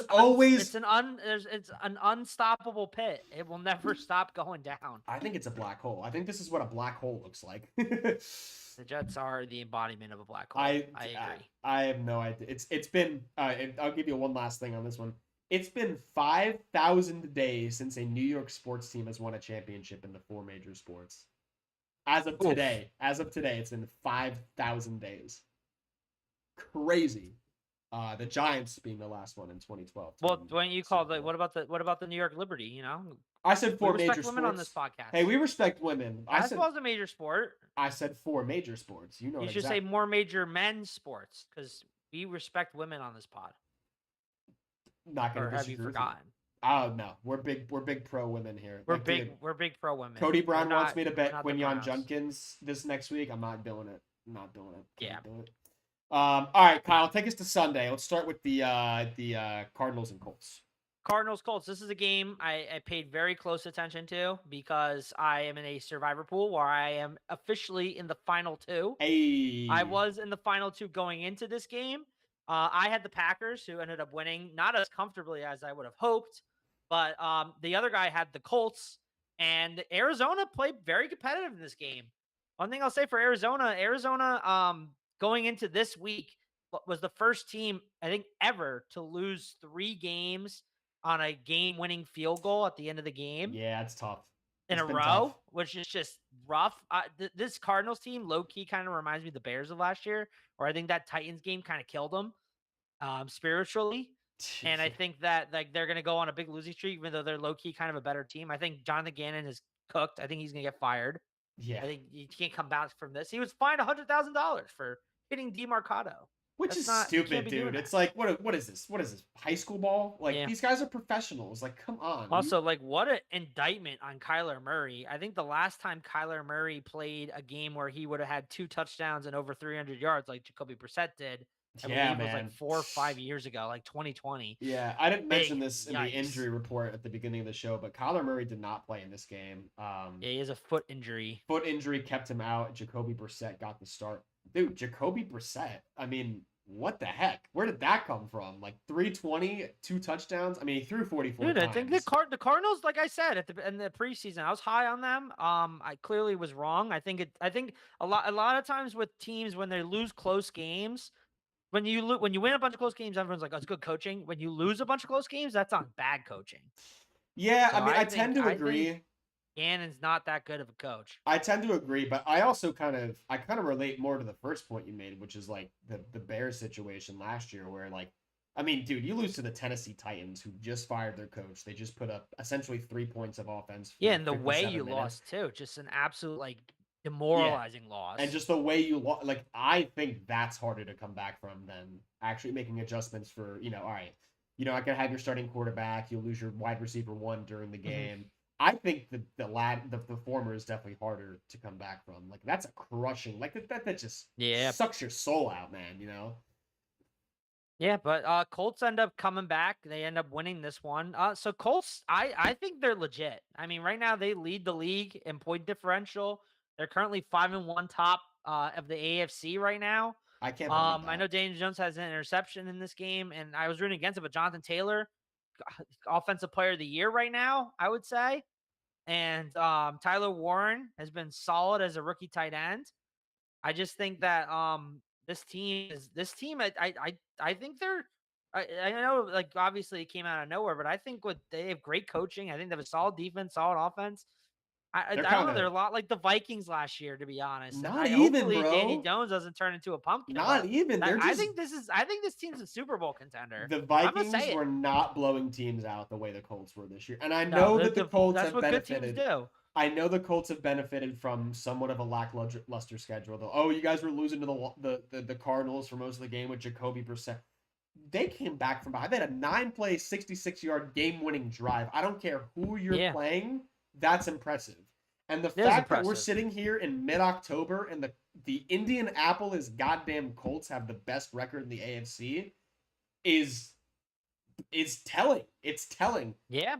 always it's an unstoppable pit. It will never stop going down. I think it's a black hole. I think this is what a black hole looks like. The Jets are the embodiment of a black hole. I agree. I have no idea. It's been. I'll give you one last thing on this one. It's been 5,000 days since a New York sports team has won a championship in the 4 major sports. As of today, it's been 5,000 days. Crazy. The Giants being the last one in 2012. Well, when you called what about the New York Liberty? You know, I said 4 major sports. Women on this podcast. Hey, we respect women. Basketball is a major sport. I said 4 major sports. You know, you should say more major men's sports because we respect women on this pod. Not gonna. Or have you forgotten? Oh no, we're big pro women here. We're big pro women. Cody Brown wants me to bet Quinyon Judkins this next week. I'm not doing it. Yeah. All right, Kyle, take us to Sunday. Let's start with the Cardinals and Colts. Cardinals-Colts. This is a game I paid very close attention to because I am in a survivor pool where I am officially in the final 2. Hey. I was in the final 2 going into this game. I had the Packers, who ended up winning, not as comfortably as I would have hoped, but the other guy had the Colts, and Arizona played very competitive in this game. One thing I'll say for Arizona, going into this week was the first team, I think, ever to lose 3 games on a game-winning field goal at the end of the game. Yeah, it's tough. in a row, which is just rough. This Cardinals team, low key, kind of reminds me of the Bears of last year, or I think that Titans game kind of killed them spiritually. And I think that like they're gonna go on a big losing streak, even though they're low key kind of a better team. I think Jonathan Gannon is cooked. I think he's gonna get fired. Yeah, I think he can't come back from this. He was fined $100,000 for hitting DeMarcado. which is stupid, dude. It's like what is this? What is this? High school ball? Like these guys are professionals. Like, come on. Also, like what an indictment on Kyler Murray. I think the last time Kyler Murray played a game where he would have had 2 touchdowns and over 300 yards, like Jacoby Brissett did, I believe was like 4 or 5 years ago, like 2020. Yeah, I didn't mention this in the injury report at the beginning of the show, but Kyler Murray did not play in this game. Yeah, he has a foot injury. Foot injury kept him out. Jacoby Brissett got the start. Dude, Jacoby Brissett. I mean, what the heck? Where did that come from? Like 320, 2 touchdowns. I mean, he threw 44 Dude, times. I think the Cardinals, like I said in the preseason, I was high on them. I clearly was wrong. I think a lot of times with teams when they lose close games, when you win a bunch of close games, everyone's like, "Oh, it's good coaching." When you lose a bunch of close games, that's on bad coaching. Yeah, so I mean, I tend to agree. Gannon's not that good of a coach. I tend to agree, but I also kind of relate more to the first point you made, which is like the Bears situation last year, where like, I mean, dude, you lose to the Tennessee Titans, who just fired their coach. They just put up essentially 3 points of offense. Yeah, and the way you lost too, just an absolute like demoralizing loss. And just the way you lost, like, I think that's harder to come back from than actually making adjustments for, all right, you're not gonna have your starting quarterback. You'll lose your wide receiver 1 during the game. Mm-hmm. I think the former is definitely harder to come back from. Like, that's a crushing, like that just sucks your soul out, man. Yeah, but Colts end up coming back. They end up winning this one. So Colts, I think they're legit. I mean, right now they lead the league in point differential. They're currently 5-1 top of the AFC right now. I can't believe that. I know Daniel Jones has an interception in this game, and I was rooting against it, but Jonathan Taylor, offensive player of the year right now, I would say. And Tyler Warren has been solid as a rookie tight end. I just think that this team, I think they're, I know, like, obviously it came out of nowhere, but I think they have great coaching. I think they have a solid defense, solid offense. I don't know. They're a lot like the Vikings last year, to be honest. Not even, hopefully bro. Danny Jones doesn't turn into a pumpkin. Not even. I think this team's a Super Bowl contender. The Vikings were not blowing teams out the way the Colts were this year, and I know that the Colts have benefited. Good teams do. I know the Colts have benefited from somewhat of a lackluster schedule. Though, oh, you guys were losing to the Cardinals for most of the game with Jacoby Brissett. They came back from behind. They had a 9-play, 66-yard game-winning drive. I don't care who you're playing. That's impressive. And the fact that we're sitting here in mid-October and the Indianapolis goddamn Colts have the best record in the AFC is telling. It's telling. Yeah.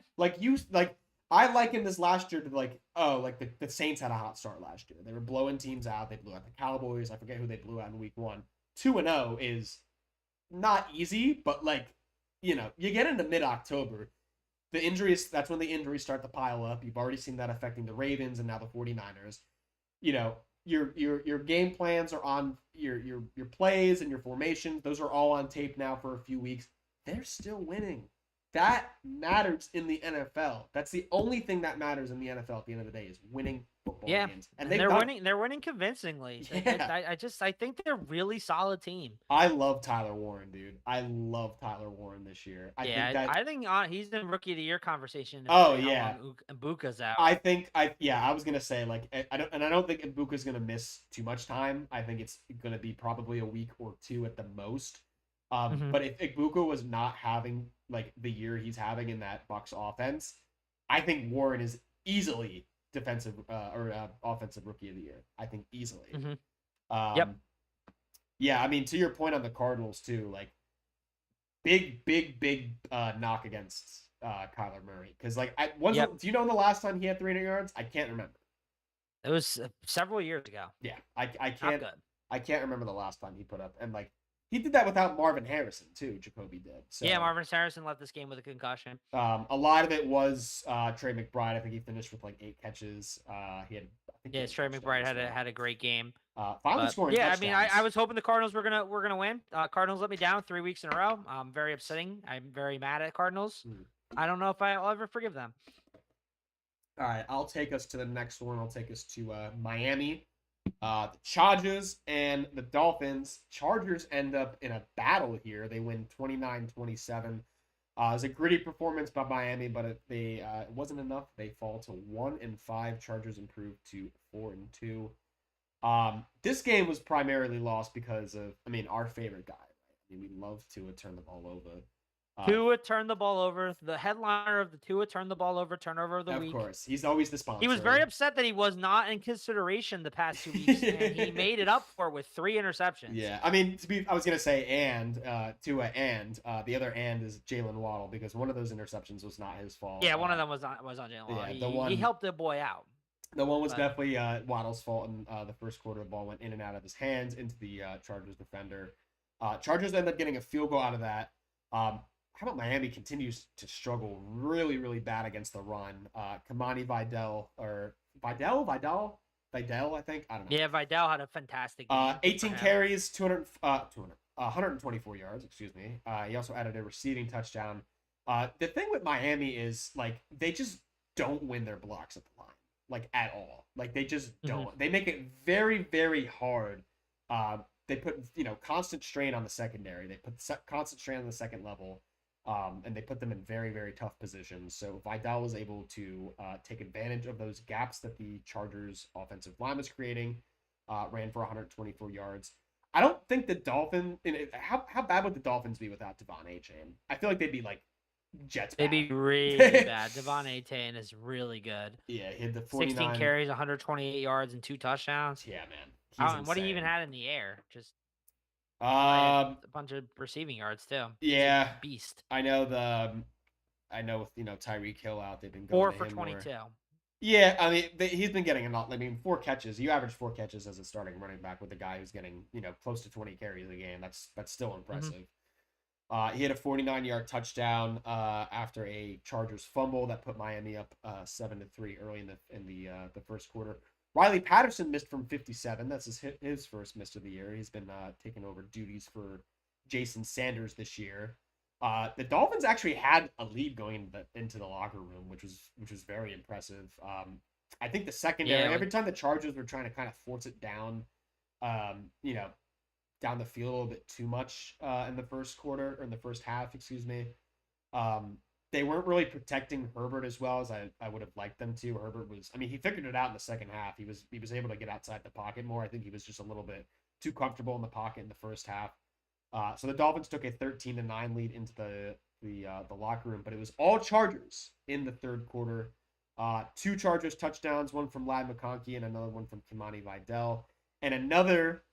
I likened this last year to the Saints had a hot start last year. They were blowing teams out. They blew out the Cowboys. I forget who they blew out in week 1. 2-0 is not easy, but you get into mid-October. The injuries, that's when the injuries start to pile up. You've already seen that affecting the Ravens and now the 49ers. Your game plans are on your plays and your formations. Those are all on tape now for a few weeks. They're still winning. That matters in the NFL. That's the only thing that matters in the NFL at the end of the day is winning football games. And they're winning. They're winning convincingly. Yeah. I think they're a really solid team. I love Tyler Warren, dude. I love Tyler Warren this year. I think he's in rookie of the year conversation. Oh yeah, Ibuka's out. I was gonna say I don't think Ibuka's gonna miss too much time. I think it's gonna be probably a week or 2 at the most. But if Ibuka was not having the year he's having in that Bucs offense, I think Warren is easily defensive offensive rookie of the year. I think easily. Yep. Yeah, I mean, to your point on the Cardinals too, big knock against Kyler Murray because do you know the last time he had 300 yards? I can't remember. It was several years ago. Yeah, I can't remember the last time he put up and he did that without Marvin Harrison too. Jacoby did. So, yeah, Marvin Harrison left this game with a concussion. A lot of it was Trey McBride. I think he finished with 8 catches. Trey McBride had a great game. Finally scoring. Yeah, touchdowns. I mean, I was hoping the Cardinals were gonna win. Cardinals let me down 3 weeks in a row. Very upsetting. I'm very mad at Cardinals. I don't know if I'll ever forgive them. All right, I'll take us to the next one. I'll take us to Miami. The Chargers and the Dolphins. Chargers end up in a battle here. They win 29-27. It was a gritty performance by Miami, but it wasn't enough. They fall to 1-5. Chargers improve to 4-2. This game was primarily lost because of, our favorite guy. Right? We love to turn the ball over. Tua turned the ball over. The headliner of the Tua turned the ball over, turnover of the week. Of course. He's always the sponsor. He was very upset that he was not in consideration the past 2 weeks, and he made it up for it with 3 interceptions. Yeah, I was going to say Tua and the other and is Jalen Waddle, because one of those interceptions was not his fault. Yeah, one of them was on Jalen Waddle. Yeah, he helped the boy out. The one was definitely Waddle's fault in the first quarter. The ball went in and out of his hands into the Chargers defender. Chargers end up getting a field goal out of that. How about Miami continues to struggle really, really bad against the run? Kamani Vidal, I think. I don't know. Yeah, Vidal had a fantastic game. 18 carries, 124 yards, excuse me. He also added a receiving touchdown. The thing with Miami is, they just don't win their blocks at the line, at all. They just don't. Mm-hmm. They make it very, very hard. They put, constant strain on the secondary. They put constant strain on the second level. And they put them in very, very tough positions. So Vidal was able to take advantage of those gaps that the Chargers offensive line was creating, ran for 124 yards. I don't think the Dolphins, how bad would the Dolphins be without Devon Achane? I feel like they'd be Jets bad. They'd be really bad. Devon Achane is really good. Yeah, he had the 49. 16 carries, 128 yards, and 2 touchdowns. Yeah, man. What he even had in the air? Just a bunch of receiving yards too. Yeah, beast. I know with Tyreek Hill out, they've been going 4 for 22. More. Yeah, he's been getting a lot. 4 catches. You average 4 catches as a starting running back with a guy who's getting close to 20 carries a game. That's still impressive. Mm-hmm. He had a 49-yard touchdown after a Chargers fumble that put Miami up 7-3 early in the first quarter. Riley Patterson missed from 57. That's his first miss of the year. He's been taking over duties for Jason Sanders this year. The Dolphins actually had a lead going into the locker room, which was very impressive. I think the secondary, every time the Chargers were trying to kind of force it down, down the field a little bit too much in the first quarter, or in the first half, excuse me. They weren't really protecting Herbert as well as I would have liked them to. Herbert was, he figured it out in the second half. He was able to get outside the pocket more. I think he was just a little bit too comfortable in the pocket in the first half. So the Dolphins took a 13-9 lead into the locker room, but it was all Chargers in the third quarter. 2 Chargers touchdowns, one from Ladd McConkey and another one from Kimani Vidal, and another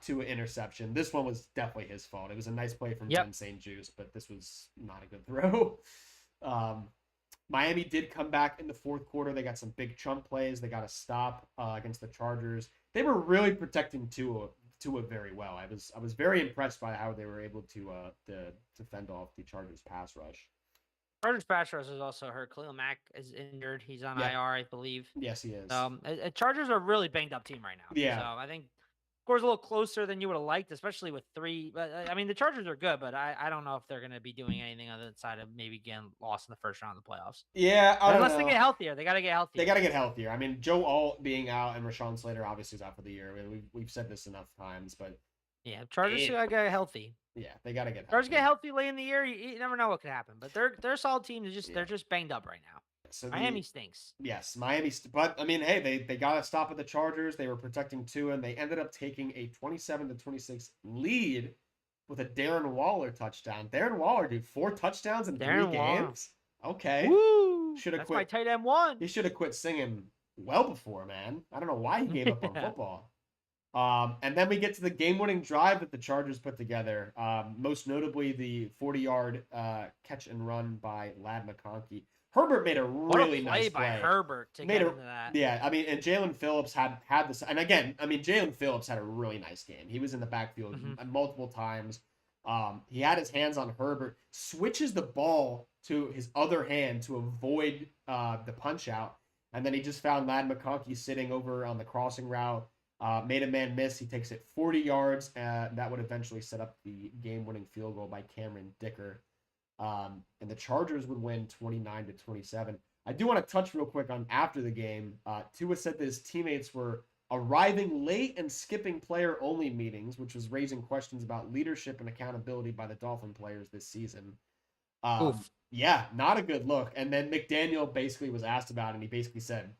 Tua interception. This one was definitely his fault. It was a nice play from Ben St. Juste, but this was not a good throw. Miami did come back in the fourth quarter. They got some big chunk plays. They got a stop against the Chargers. They were really protecting Tua very well. I was very impressed by how they were able to fend off the Chargers pass rush. Chargers pass rush is also hurt. Khalil Mack is injured. He's on IR, I believe. Yes, he is. Chargers are a really banged up team right now. Yeah. So I think score's a little closer than you would have liked, especially with 3. But the Chargers are good, but I don't know if they're going to be doing anything other side of maybe getting lost in the first round of the playoffs. Yeah, unless they get healthier, they got to get healthier. They got to get healthier. Joe Alt being out and Rashawn Slater obviously is out for the year. We've said this enough times, but yeah, Chargers got to get healthy. Yeah, they got to get healthy. Chargers get healthy late in the year. You never know what could happen, but they're a solid team. They're just banged up right now. So Miami stinks. Yes, Miami. But hey, they got a stop at the Chargers. They were protecting Tua, and they ended up taking a 27-26 lead with a Darren Waller touchdown. Darren Waller, dude, 4 touchdowns in 3 games. Okay. Woo! Should have quit. That's my tight end 1. He should have quit singing well before, man. I don't know why he gave up on football. And then we get to the game-winning drive that the Chargers put together. Most notably, the 40-yard catch and run by Ladd McConkey. Herbert made a really nice play by Herbert to get into that. Yeah, and Jalen Phillips had this, and again, Jalen Phillips had a really nice game. He was in the backfield multiple times. He had his hands on Herbert, switches the ball to his other hand to avoid the punch out, and then he just found Ladd McConkey sitting over on the crossing route. Made a man miss. He takes it 40 yards, and that would eventually set up the game-winning field goal by Cameron Dicker. And the Chargers would win 29-27. I do want to touch real quick on after the game. Tua said that his teammates were arriving late and skipping player-only meetings, which was raising questions about leadership and accountability by the Dolphin players this season. Yeah, not a good look. And then McDaniel basically was asked about it, and he basically said,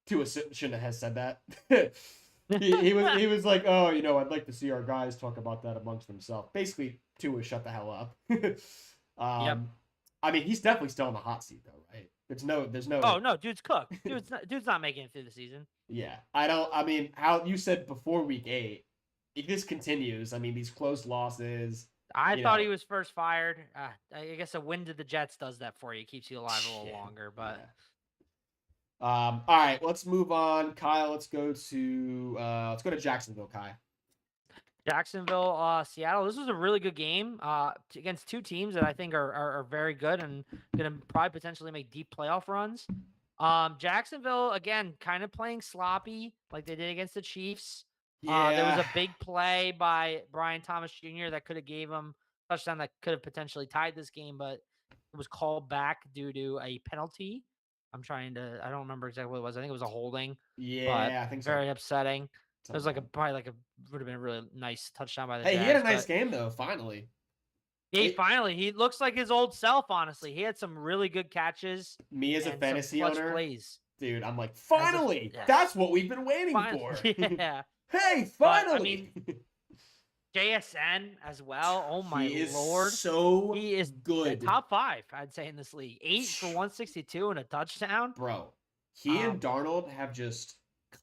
Tua shouldn't have said that. he was like, oh, I'd like to see our guys talk about that amongst themselves. Basically, Tua shut the hell up. Yep. I mean, he's definitely still in the hot seat, though, right? There's no. Oh no, dude's cooked. Dude's not making it through the season. Yeah, I mean, how you said before week 8, if this continues, I mean, these close losses. I thought he was first fired. I guess a win to the Jets does that for you. It keeps you alive a little longer, but. Yeah. All right, let's move on, Kyle. Let's go to Jacksonville, Kai. Jacksonville, Seattle. This was a really good game against two teams that I think are very good and going to probably potentially make deep playoff runs. Jacksonville, again, kind of playing sloppy like they did against the Chiefs. Yeah. There was a big play by Brian Thomas Jr. that could have gave him a touchdown that could have potentially tied this game, but it was called back due to a penalty. I don't remember exactly what it was. I think it was a holding. Yeah, I think so. Very upsetting. It was would have been a really nice touchdown by the Jags. He had a nice game though. Finally, he looks like his old self. Honestly, he had some really good catches. Me as a fantasy owner, plays. Dude, I'm like, finally, that's what we've been waiting for. Yeah. Hey, finally. JSN as well. Oh my Lord, he is good. Top 5, I'd say, in this league. 8 for 162 and a touchdown. Bro, he and Darnold have just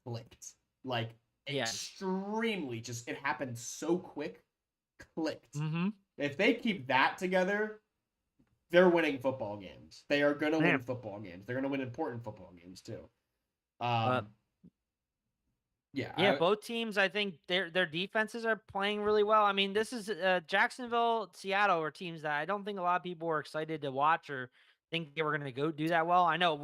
clicked. Like. Extremely, just it happened so quick, clicked. Mm-hmm. If they keep that together, they're winning football games. They are gonna win football games. They're gonna win important football games too. Both teams, I think their defenses are playing really well. I mean, this is Jacksonville, Seattle are teams that I don't think a lot of people were excited to watch or think they were going to go do that well. I know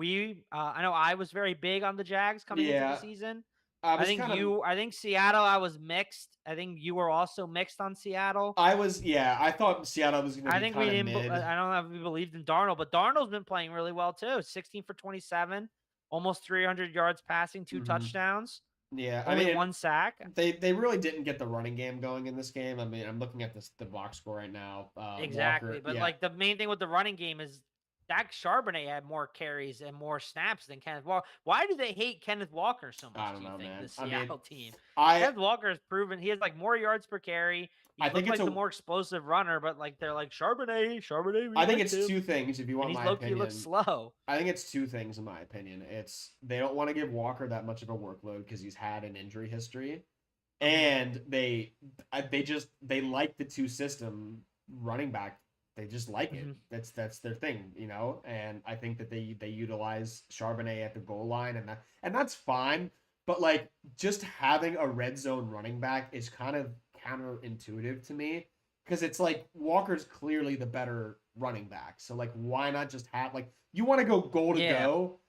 I was very big on the Jags coming into the season. I think Seattle, I was mixed. I think you were also mixed on Seattle. I thought Seattle was going to be mid. I don't know if we believed in Darnold, but Darnold's been playing really well too. 16 for 27, almost 300 yards passing, 2 touchdowns. Yeah, only 1 sack. They really didn't get the running game going in this game. I mean, I'm looking at the box score right now. Exactly, Walker, but the main thing with the running game is Dak Charbonnet had more carries and more snaps than Kenneth Walker. Why do they hate Kenneth Walker so much? I don't know, man. The Seattle team. Kenneth Walker has proven he has more yards per carry. He looks like the more explosive runner, but they're like Charbonnet. I think it's 2 things. If you want my opinion, he looks slow. I think it's 2 things in my opinion. It's they don't want to give Walker that much of a workload because he's had an injury history, and they like the 2 system running back. They just like it. That's their thing, And I think that they utilize Charbonnet at the goal line, and that's fine. But just having a red zone running back is kind of counterintuitive to me because it's Walker's clearly the better running back. So why not just have you want to go goal to go?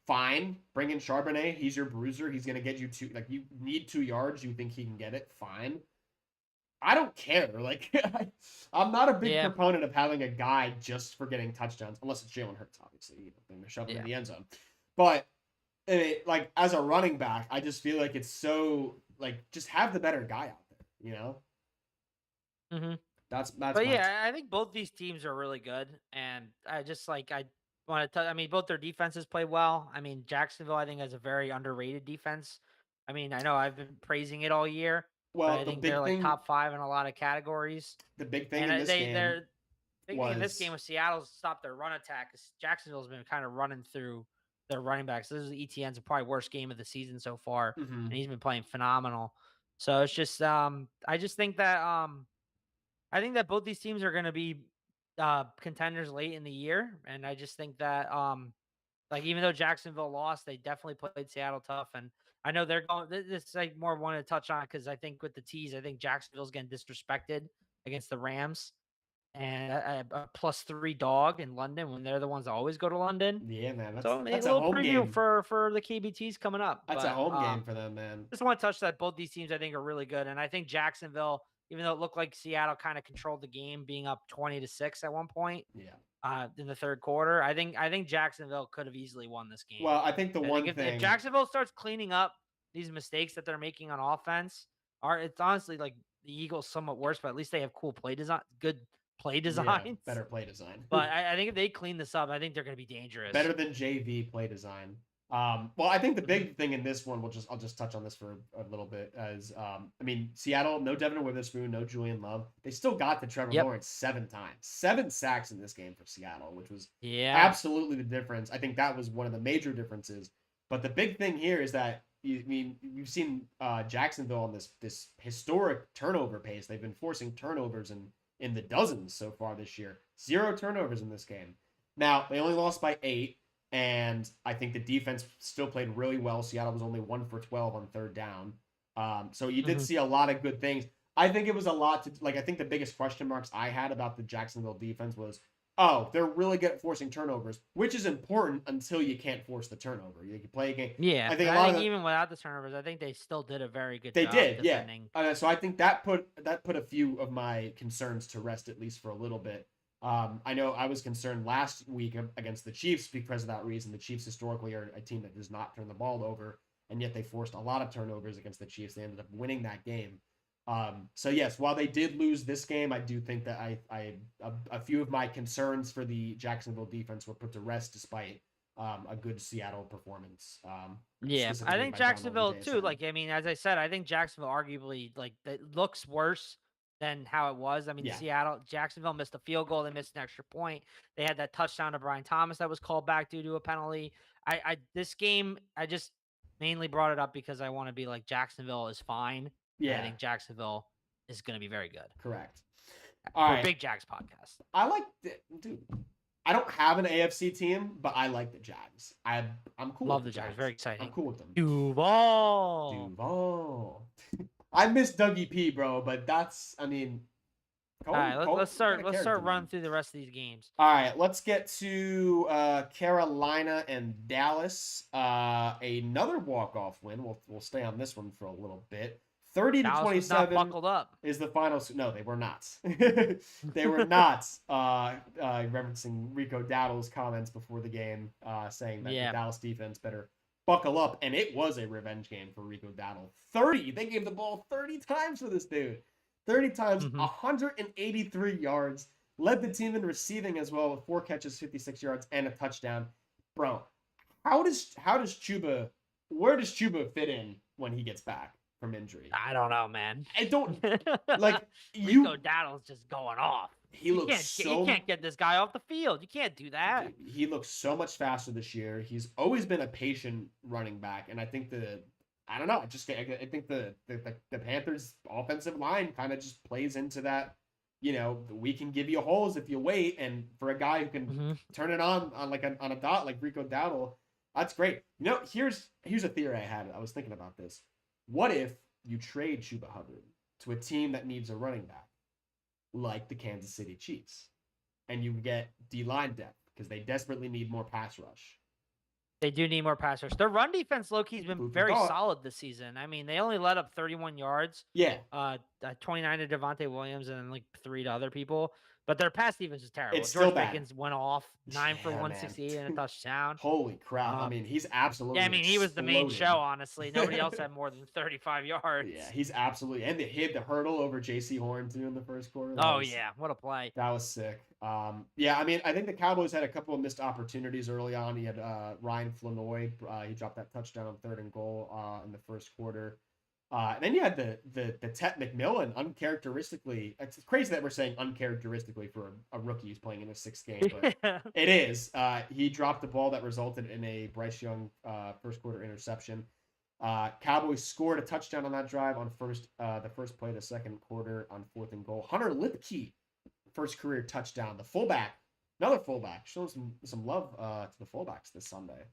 Fine, bring in Charbonnet. He's your bruiser. He's gonna get you 2. You need 2 yards. You think he can get it? Fine. I don't care. I'm not a big proponent of having a guy just for getting touchdowns, unless it's Jalen Hurts, obviously. Then they're shoving in the end zone. But as a running back, I just feel like it's so just have the better guy out there, Mm-hmm. That's. But I think both these teams are really good, and I just I want to tell. I mean, both their defenses play well. I mean, Jacksonville, I think, has a very underrated defense. I mean, I know I've been praising it all year. Well, I think they're top 5 in a lot of categories. The big thing in this game in this game with Seattle stopped their run attack because Jacksonville's been kind of running through their running backs. This is ETN's probably worst game of the season so far, and he's been playing phenomenal. So it's just I just think that I think that both these teams are going to be contenders late in the year, and I just think that even though Jacksonville lost, they definitely played Seattle tough, and I know they're going. This I more wanted to touch on because I think with the Tease, I think Jacksonville's getting disrespected against the Rams, and a +3 dog in London when they're the ones that always go to London. Yeah, man. That's a little preview game for the KBTs coming up. That's a home game for them, man. Just want to touch that both these teams I think are really good, and I think Jacksonville, even though it looked like Seattle kind of controlled the game, being up 20-6 at one point. Yeah. in the third quarter. I think Jacksonville could have easily won this game. Well, I think if Jacksonville starts cleaning up these mistakes that they're making on offense, it's honestly like the Eagles somewhat worse, but at least they have cool play design, good play designs. Yeah, better play design. But I think if they clean this up, I think they're going to be dangerous. Better than JV play design. Well, I think the big thing in this one, I'll just touch on this for a little bit, as I mean, Seattle, no Devin Witherspoon, no Julian Love. They still got to Trevor Lawrence 7 times. 7 sacks in this game for Seattle, which was absolutely the difference. I think that was one of the major differences. But the big thing here is that you've seen Jacksonville on this historic turnover pace. They've been forcing turnovers in the dozens so far this year. 0 turnovers in this game. Now, they only lost by 8. And I think the defense still played really well. Seattle was only 1 for 12 on third down. So you did see a lot of good things. I think it was a lot to, like, I think the biggest question marks I had about the Jacksonville defense was, they're really good at forcing turnovers, which is important until you can't force the turnover. You can play a game. Yeah, I think even without the turnovers, I think they still did a very good job defending. Yeah. So I think that put a few of my concerns to rest, at least for a little bit. I know I was concerned last week against the Chiefs because of that reason. The Chiefs historically are a team that does not turn the ball over, and yet they forced a lot of turnovers against the Chiefs. They ended up winning that game. So yes, while they did lose this game, I do think that a few of my concerns for the Jacksonville defense were put to rest despite a good Seattle performance. I think Jacksonville too. Like, I mean, as I said, I think Jacksonville arguably it looks worse than how it was. I mean, Jacksonville missed a field goal. They missed an extra point. They had that touchdown to Brian Thomas that was called back due to a penalty. This game, I just mainly brought it up because I want to be like, Jacksonville is fine. Yeah. I think Jacksonville is going to be very good. Correct. All right. Big Jags podcast. I like dude. I don't have an AFC team, but I like the Jags. I'm cool. Love the Jags. Very exciting. I'm cool with them. Duval. I miss Dougie P, bro, but that's, I mean. All right, let's start running through the rest of these games. All right, let's get to Carolina and Dallas. Another walk-off win. We'll stay on this one for a little bit. 30-27 buckled up is the final. No, they were not. They were not. Referencing Rico Dowdle's comments before the game, saying that the Dallas defense better buckle up, and it was a revenge game for Rico Dowdle. 30. They gave the ball 30 times for this dude. 30 times, 183 yards. Led the team in receiving as well with 4 catches, 56 yards, and a touchdown. Bro, where does Chuba fit in when he gets back from injury? I don't know, man. I don't like Rico Dowdle's just going off. You can't get this guy off the field. You can't do that. He looks so much faster this year. He's always been a patient running back, and I think I don't know. I think the Panthers' offensive line kind of just plays into that. You know, we can give you holes if you wait, and for a guy who can turn it on a dot like Rico Dowdle, that's great. You know, here's a theory I had. I was thinking about this. What if you trade Chuba Hubbard to a team that needs a running back, like the Kansas City Chiefs, and you get D-line depth because they desperately need more pass rush? They do need more pass rush. Their run defense, low-key's been very solid this season. I mean, they only let up 31 yards. Yeah. 29 to Devontae Williams and then 3 to other people. But their pass defense is terrible. It's George Pickens went off 9 for 168 and a touchdown. Holy crap. I mean, he's absolutely he was the main show, honestly. Nobody else had more than 35 yards. Yeah, he's absolutely. And they hit the hurdle over J.C. Horn, too, in the first quarter. What a play. That was sick. I mean, I think the Cowboys had a couple of missed opportunities early on. He had Ryan Flanoy. He dropped that touchdown on 3rd and goal in the first quarter. And then you had the Tet McMillan uncharacteristically. It's crazy that we're saying uncharacteristically for a rookie who's playing in his 6th game, but it is. He dropped the ball that resulted in a Bryce Young first quarter interception. Cowboys scored a touchdown on that drive on the first play of the second quarter on 4th and goal. Hunter Lipke, first career touchdown. The fullback, another fullback, showing some love to the fullbacks this Sunday.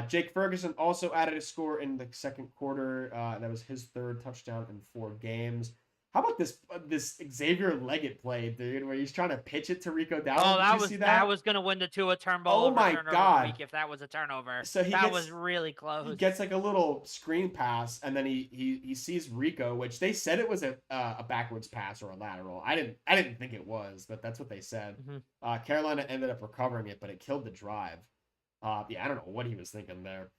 Jake Ferguson also added a score in the second quarter. That was his 3rd touchdown in 4 games. How about this Xavier Leggett play, dude, where he's trying to pitch it to Rico Dowdle? Oh, Did you see that was gonna win the Tua turnover Oh my turnover God. week if that was a turnover. So that was really close. He gets like a little screen pass, and then he sees Rico, which they said it was a backwards pass or a lateral. I didn't think it was, but that's what they said. Carolina ended up recovering it, but it killed the drive. Yeah, I don't know what he was thinking there.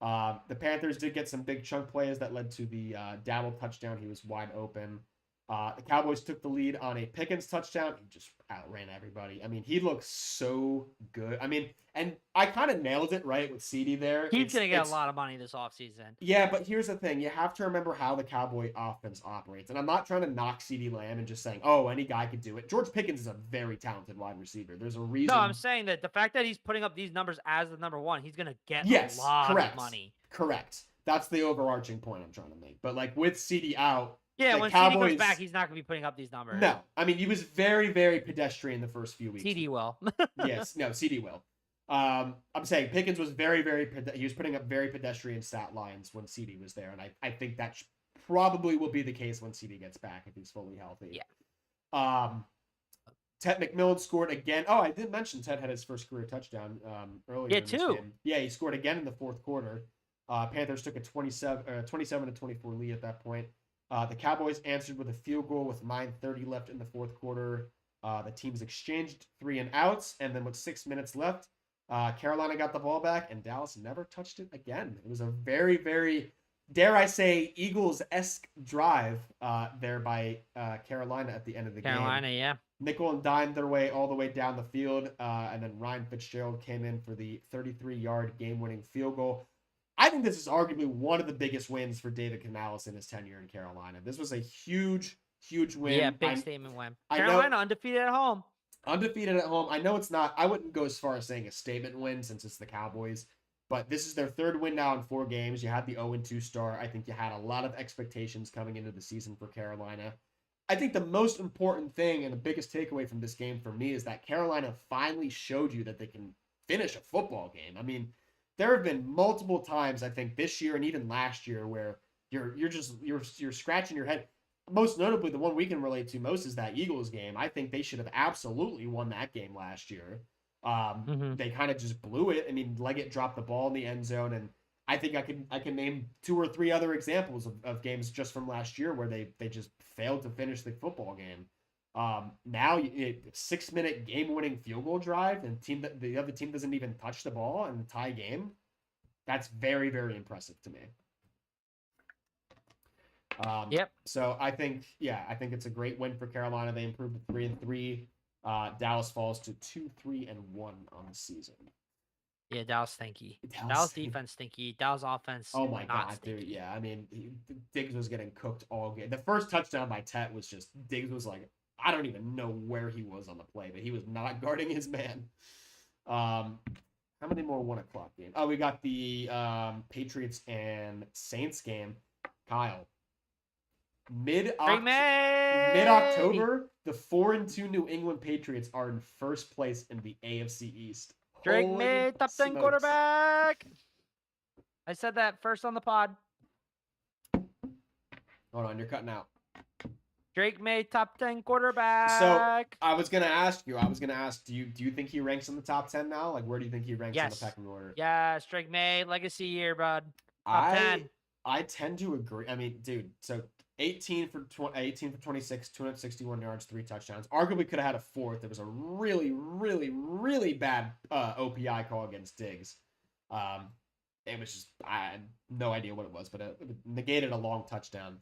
The Panthers did get some big chunk plays that led to the Dowdle touchdown. He was wide open. The Cowboys took the lead on a Pickens touchdown. He just outran everybody. I mean, he looks so good. I mean, and I kind of nailed it right with CD there. He's going to get a lot of money this offseason. Yeah, but here's the thing. You have to remember how the Cowboy offense operates. And I'm not trying to knock CD Lamb and just saying, oh, any guy could do it. George Pickens is a very talented wide receiver. There's a reason. No, I'm saying that the fact that he's putting up these numbers as the number one, he's going to get a lot of money. Correct. That's the overarching point I'm trying to make. But like with CD out, yeah, when Cowboys, CD comes back, he's not going to be putting up these numbers. No. I mean, he was very, very pedestrian the first few weeks. CD will. Yes. No, CD will. I'm saying Pickens was very, he was putting up very pedestrian stat lines when CD was there. And I think that probably will be the case when CD gets back if he's fully healthy. Yeah. Ted McMillan scored again. Oh, I did mention Ted had his first career touchdown earlier in this game. Yeah, he scored again in the fourth quarter. Panthers took a 27-24 lead at that point. The Cowboys answered with a field goal with 9:30 left in the fourth quarter. The teams exchanged 3 and outs, and then with 6 minutes left, Carolina got the ball back, and Dallas never touched it again. It was a very, very, dare I say, Eagles-esque drive there by Carolina at the end of the game. Carolina, yeah. Nickel and dime their way all the way down the field, and then Ryan Fitzgerald came in for the 33-yard game-winning field goal. I think this is arguably one of the biggest wins for David Canales in his tenure in Carolina. This was a huge, huge win. Yeah, big statement win. Carolina undefeated at home. Undefeated at home. I know it's not, I wouldn't go as far as saying a statement win since it's the Cowboys, but this is their third win now in 4 games. You had the 0-2 start. I think you had a lot of expectations coming into the season for Carolina. I think the most important thing and the biggest takeaway from this game for me is that Carolina finally showed you that they can finish a football game. I mean, there have been multiple times, I think, this year and even last year where you're scratching your head. Most notably, the one we can relate to most is that Eagles game. I think they should have absolutely won that game last year. They kind of just blew it. I mean, Leggett dropped the ball in the end zone, and I think I can name 2 or 3 other examples of games just from last year where they just failed to finish the football game. Now 6-minute game-winning field goal drive, and the other team doesn't even touch the ball in the tie game. That's very, very impressive to me. Yep. So I think it's a great win for Carolina. They improved to 3-3. Dallas falls to 2-3-1 on the season. Yeah, Dallas stinky. Dallas defense stinky. Dallas offense. Oh my God, stinky. dude. Yeah, I mean, Diggs was getting cooked all game. The first touchdown by Tet was just Diggs was like, I don't even know where he was on the play, but he was not guarding his man. How many more 1 o'clock games? Oh, we got the Patriots and Saints game. Kyle. Mid-October, the 4-2 New England Patriots are in first place in the AFC East. Drake May, top 10 quarterback. I said that first on the pod. Hold on, you're cutting out. Drake May, top 10 quarterback. So I was gonna ask, do you think he ranks in the top 10 now? Like, where do you think he ranks in the pecking order? Yes, Drake May, legacy year, bud. Top 10. I tend to agree. I mean, dude, so 18 for 26, 261 yards, 3 touchdowns. Arguably could have had a 4th. There was a really, really, really bad OPI call against Diggs. It was just, I had no idea what it was, but it negated a long touchdown.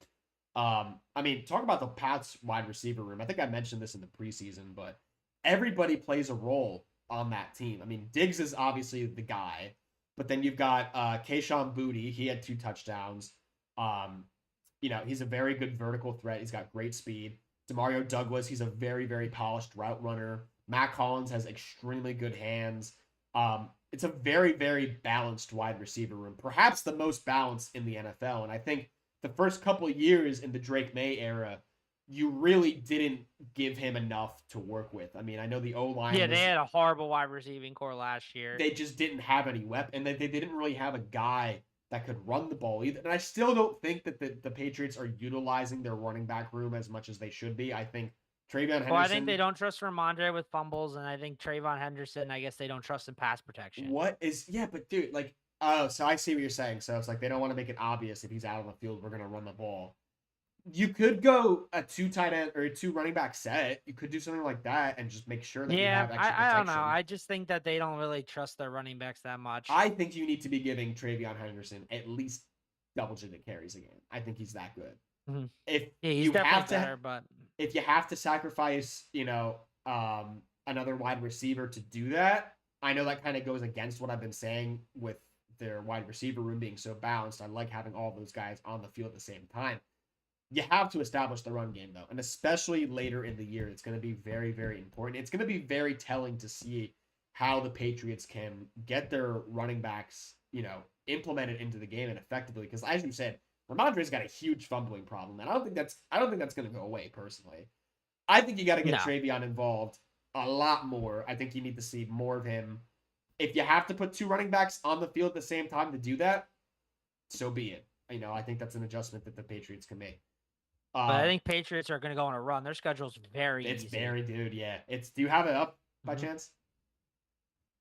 I mean, talk about the Pats wide receiver room. I think I mentioned this in the preseason, but everybody plays a role on that team. I mean, Diggs is obviously the guy, but then you've got Kayshon Boutte. He had 2 touchdowns. He's a very good vertical threat. He's got great speed. Demario Douglas, he's a very, very polished route runner. Matt Collins has extremely good hands. It's a very, very balanced wide receiver room, perhaps the most balanced in the NFL. And I think the first couple of years in the Drake May era, you really didn't give him enough to work with. I mean, I know the O-line. Yeah, they had a horrible wide receiving core last year. They just didn't have any weapon, and they didn't really have a guy that could run the ball either. And I still don't think that the Patriots are utilizing their running back room as much as they should be. I think TreVeyon Henderson. Well, I think they don't trust Ramondre with fumbles, and I think Trayvon Henderson, I guess they don't trust in pass protection. But dude, like, oh, so I see what you're saying. So it's like they don't want to make it obvious if he's out on the field, we're gonna run the ball. You could go a 2 tight end or a 2 running back set. You could do something like that and just make sure that you have extra protection. I don't know. I just think that they don't really trust their running backs that much. I think you need to be giving TreVeyon Henderson at least double-digit carries again. I think he's that good. Mm-hmm. If he's you definitely have to, better, but if you have to sacrifice, another wide receiver to do that, I know that kind of goes against what I've been saying with their wide receiver room being so balanced. I like having all those guys on the field at the same time. You have to establish the run game, though, and especially later in the year, it's going to be very, very important. It's going to be very telling to see how the Patriots can get their running backs, implemented into the game and effectively. Because as you said, Ramondre's got a huge fumbling problem, and I don't think that's going to go away personally. I think you got to get TreVeyon involved a lot more. I think you need to see more of him. If you have to put 2 running backs on the field at the same time to do that, so be it. I think that's an adjustment that the Patriots can make. But I think Patriots are going to go on a run. Their schedule's very easy. It's very, dude, yeah. Do you have it up by chance?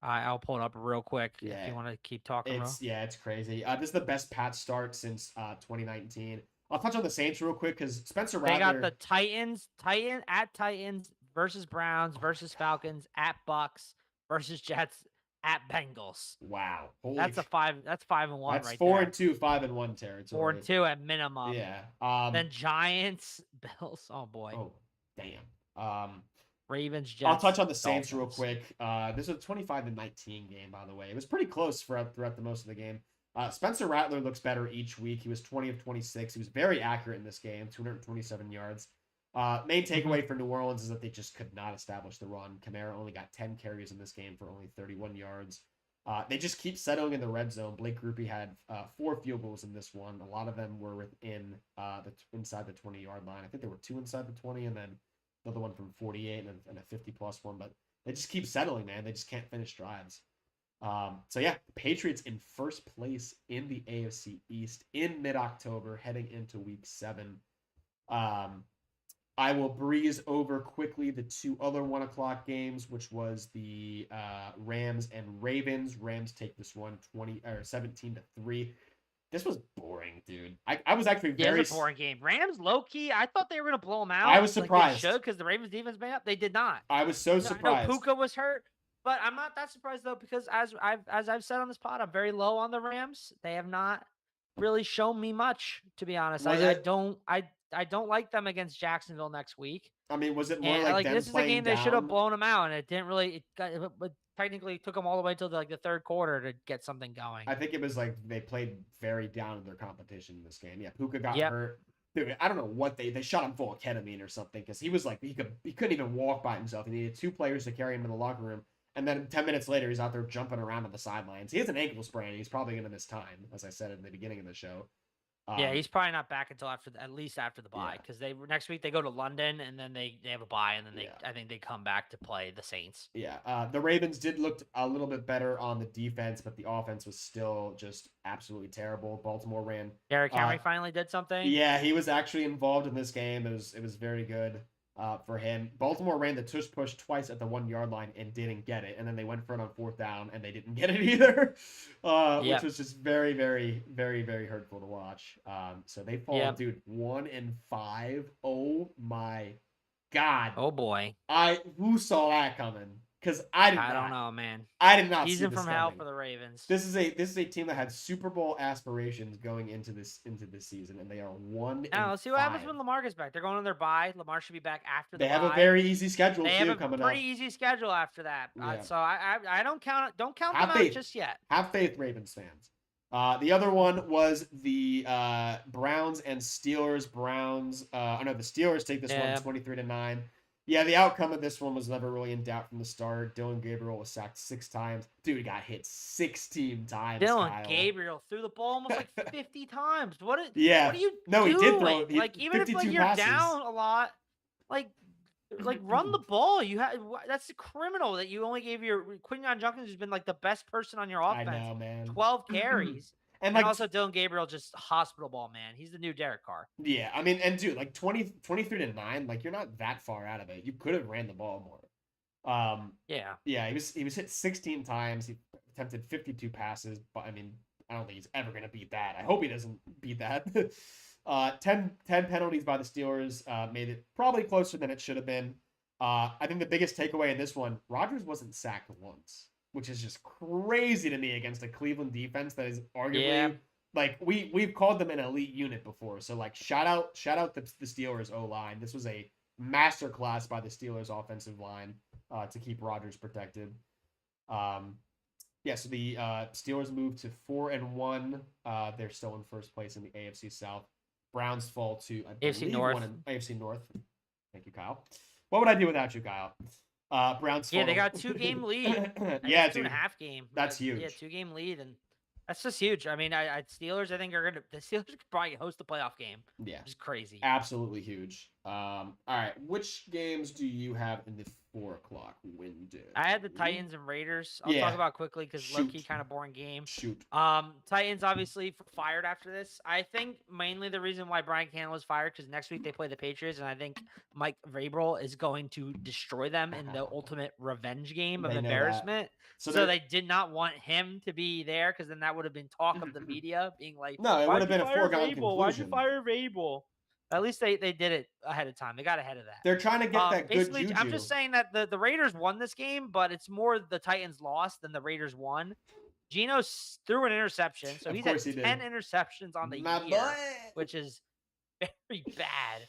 I'll pull it up real quick if you want to keep talking. It's crazy. This is the best Pats start since 2019. I'll touch on the Saints real quick because Spencer Rattler. They got the Titans versus Browns versus Falcons at Bucs versus Jets at Bengals. Wow, that's 5-1. That's 4-2, 5-1 territory. 4-2 at minimum. Yeah. Then Giants, Bills. Oh boy. Oh damn. Ravens, Jets. I'll touch on the Saints real quick. This was a 25-19 game, by the way. It was pretty close throughout the most of the game. Spencer Rattler looks better each week. He was 20 of 26. He was very accurate in this game, 227 yards. Main takeaway for New Orleans is that they just could not establish the run. Kamara only got 10 carries in this game for only 31 yards. They just keep settling in the red zone. Blake Grupe had 4 field goals in this one. A lot of them were within inside the 20-yard line. I think there were 2 inside the 20, and then another one from 48 and a 50-plus one. But they just keep settling, man. They just can't finish drives. The Patriots in first place in the AFC East in mid-October, heading into Week 7. I will breeze over quickly the 2 other 1 o'clock games, which was the Rams and Ravens. Rams take this one 17-3. This was boring, dude. I was actually very... It was a boring game. Rams, low-key, I thought they were going to blow them out. I was surprised. They should, because the Ravens defense made up. They did not. I was so surprised. I know Puka was hurt, but I'm not that surprised, though, because as I've said on this pod, I'm very low on the Rams. They have not really shown me much, to be honest. I don't like them against Jacksonville next week. I mean, was it more like them this is a game down? They should have blown them out, and it didn't really. It technically took them all the way till the third quarter to get something going. I think it was like they played very down in their competition in this game. Yeah, Puka got hurt. Dude, I don't know what they shot him full of ketamine or something because he was like he couldn't even walk by himself. He needed 2 players to carry him in the locker room, and then 10 minutes later he's out there jumping around on the sidelines. He has an ankle sprain. He's probably going to miss time, as I said in the beginning of the show. He's probably not back until at least after the bye, because next week they go to London and then they have a bye, and then I think they come back to play the Saints. Yeah, the Ravens did look a little bit better on the defense, but the offense was still just absolutely terrible. Baltimore ran. Derrick Henry finally did something. Yeah, he was actually involved in this game. It was very good for him. Baltimore ran the tush push twice at the 1-yard line and didn't get it, and then they went for it on 4th down and they didn't get it either, which was just very, very, very, very hurtful to watch. So they fall, dude, 1-5. Oh my God. Oh boy. Who saw that coming? Because I don't know, man. I did not Season see this from hell coming. for the Ravens. This is a team that had Super Bowl aspirations going into this season, and they are 1-5. Now let's see what happens when Lamar gets back. They're going on their bye. Lamar should be back after the bye. They have a very easy schedule coming up. They have a pretty easy easy schedule after that. So I don't count them out just yet. Have faith, Ravens fans. The other one was the Browns and Steelers. The Steelers take this one 23-9. Yeah, the outcome of this one was never really in doubt from the start. Dylan Gabriel was sacked 6 times. Dude, he got hit 16 times. Kyle. Gabriel threw the ball almost like 50 times. What are you doing? No, he did throw it. Like, even if you're passes. Down a lot, like run the ball. That's criminal that you only gave your Quinyon Junkins, who's been like the best person on your offense. I know, man. 12 carries. And also Dylan Gabriel, just hospital ball, man. He's the new Derek Carr. Yeah, I mean, and dude, like 23-9, like you're not that far out of it. You could have ran the ball more. Yeah, he was hit 16 times. He attempted 52 passes, but I mean, I don't think he's ever gonna beat that. I hope he doesn't beat that. 10 penalties by the Steelers made it probably closer than it should have been. I think the biggest takeaway in this one, Rodgers wasn't sacked once, which is just crazy to me against a Cleveland defense that is arguably like we've called them an elite unit before. So like shout out the Steelers O-line. This was a masterclass by the Steelers offensive line to keep Rodgers protected. So the Steelers moved to 4-1. They're still in first place in the AFC South. Browns fall to AFC North. AFC North. Thank you, Kyle. What would I do without you, Kyle? Browns. Yeah, they got 2-game lead. Yeah, 2.5 game. That's huge. Yeah, 2-game lead, and that's just huge. I mean, Steelers. I think the Steelers could probably host a playoff game. Yeah, which is crazy. Absolutely huge. All right, which games do you have in the 4:00 window? I had the Titans and Raiders. I'll talk about quickly because low-key kind of boring game. Shoot. Titans obviously fired after this. I think mainly the reason why Brian Campbell was fired because next week they play the Patriots, and I think Mike Vrabel is going to destroy them in the ultimate revenge game of embarrassment. So they did not want him to be there because then that would have been talk of the media being like, no, it would have been a foregone conclusion. Why'd you fire Vrabel? At least they did it ahead of time. They got ahead of that. They're trying to get that good juju. I'm just saying that the Raiders won this game, but it's more the Titans lost than the Raiders won. Geno threw an interception, so he's had 10 interceptions on the year, which is very bad.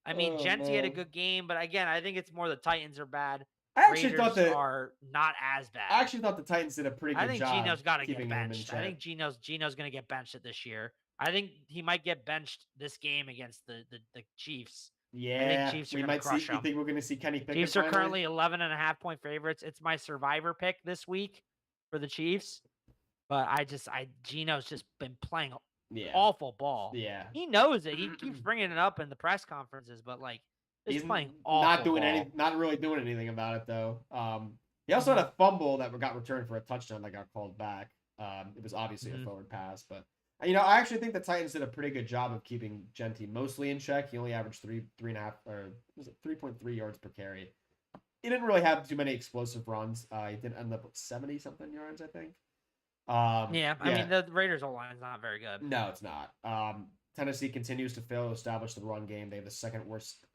I mean, Gentry had a good game, but again, I think it's more the Titans are bad. I actually Raiders are not as bad. I actually thought the Titans did a pretty good job. I think Geno's got to get benched. I think Geno's going to get benched this year. I think he might get benched this game against the Chiefs. Yeah, I think Chiefs are going to crush them. You think we're going to see Kenny Pickett? Chiefs are currently 11.5-point favorites. It's my survivor pick this week for the Chiefs. But Geno's just been playing awful ball. Yeah, he knows it. He keeps bringing it up in the press conferences, but like he's playing awful. Not really doing anything about it though. He also had a fumble that got returned for a touchdown that got called back. It was obviously a forward pass, but I actually think the Titans did a pretty good job of keeping Gentry mostly in check. He only averaged 3.3 yards per carry. He didn't really have too many explosive runs. He did end up with 70-something yards, I think. I mean the Raiders' O-line is not very good. No, it's not. Tennessee continues to fail to establish the run game. They have the second worst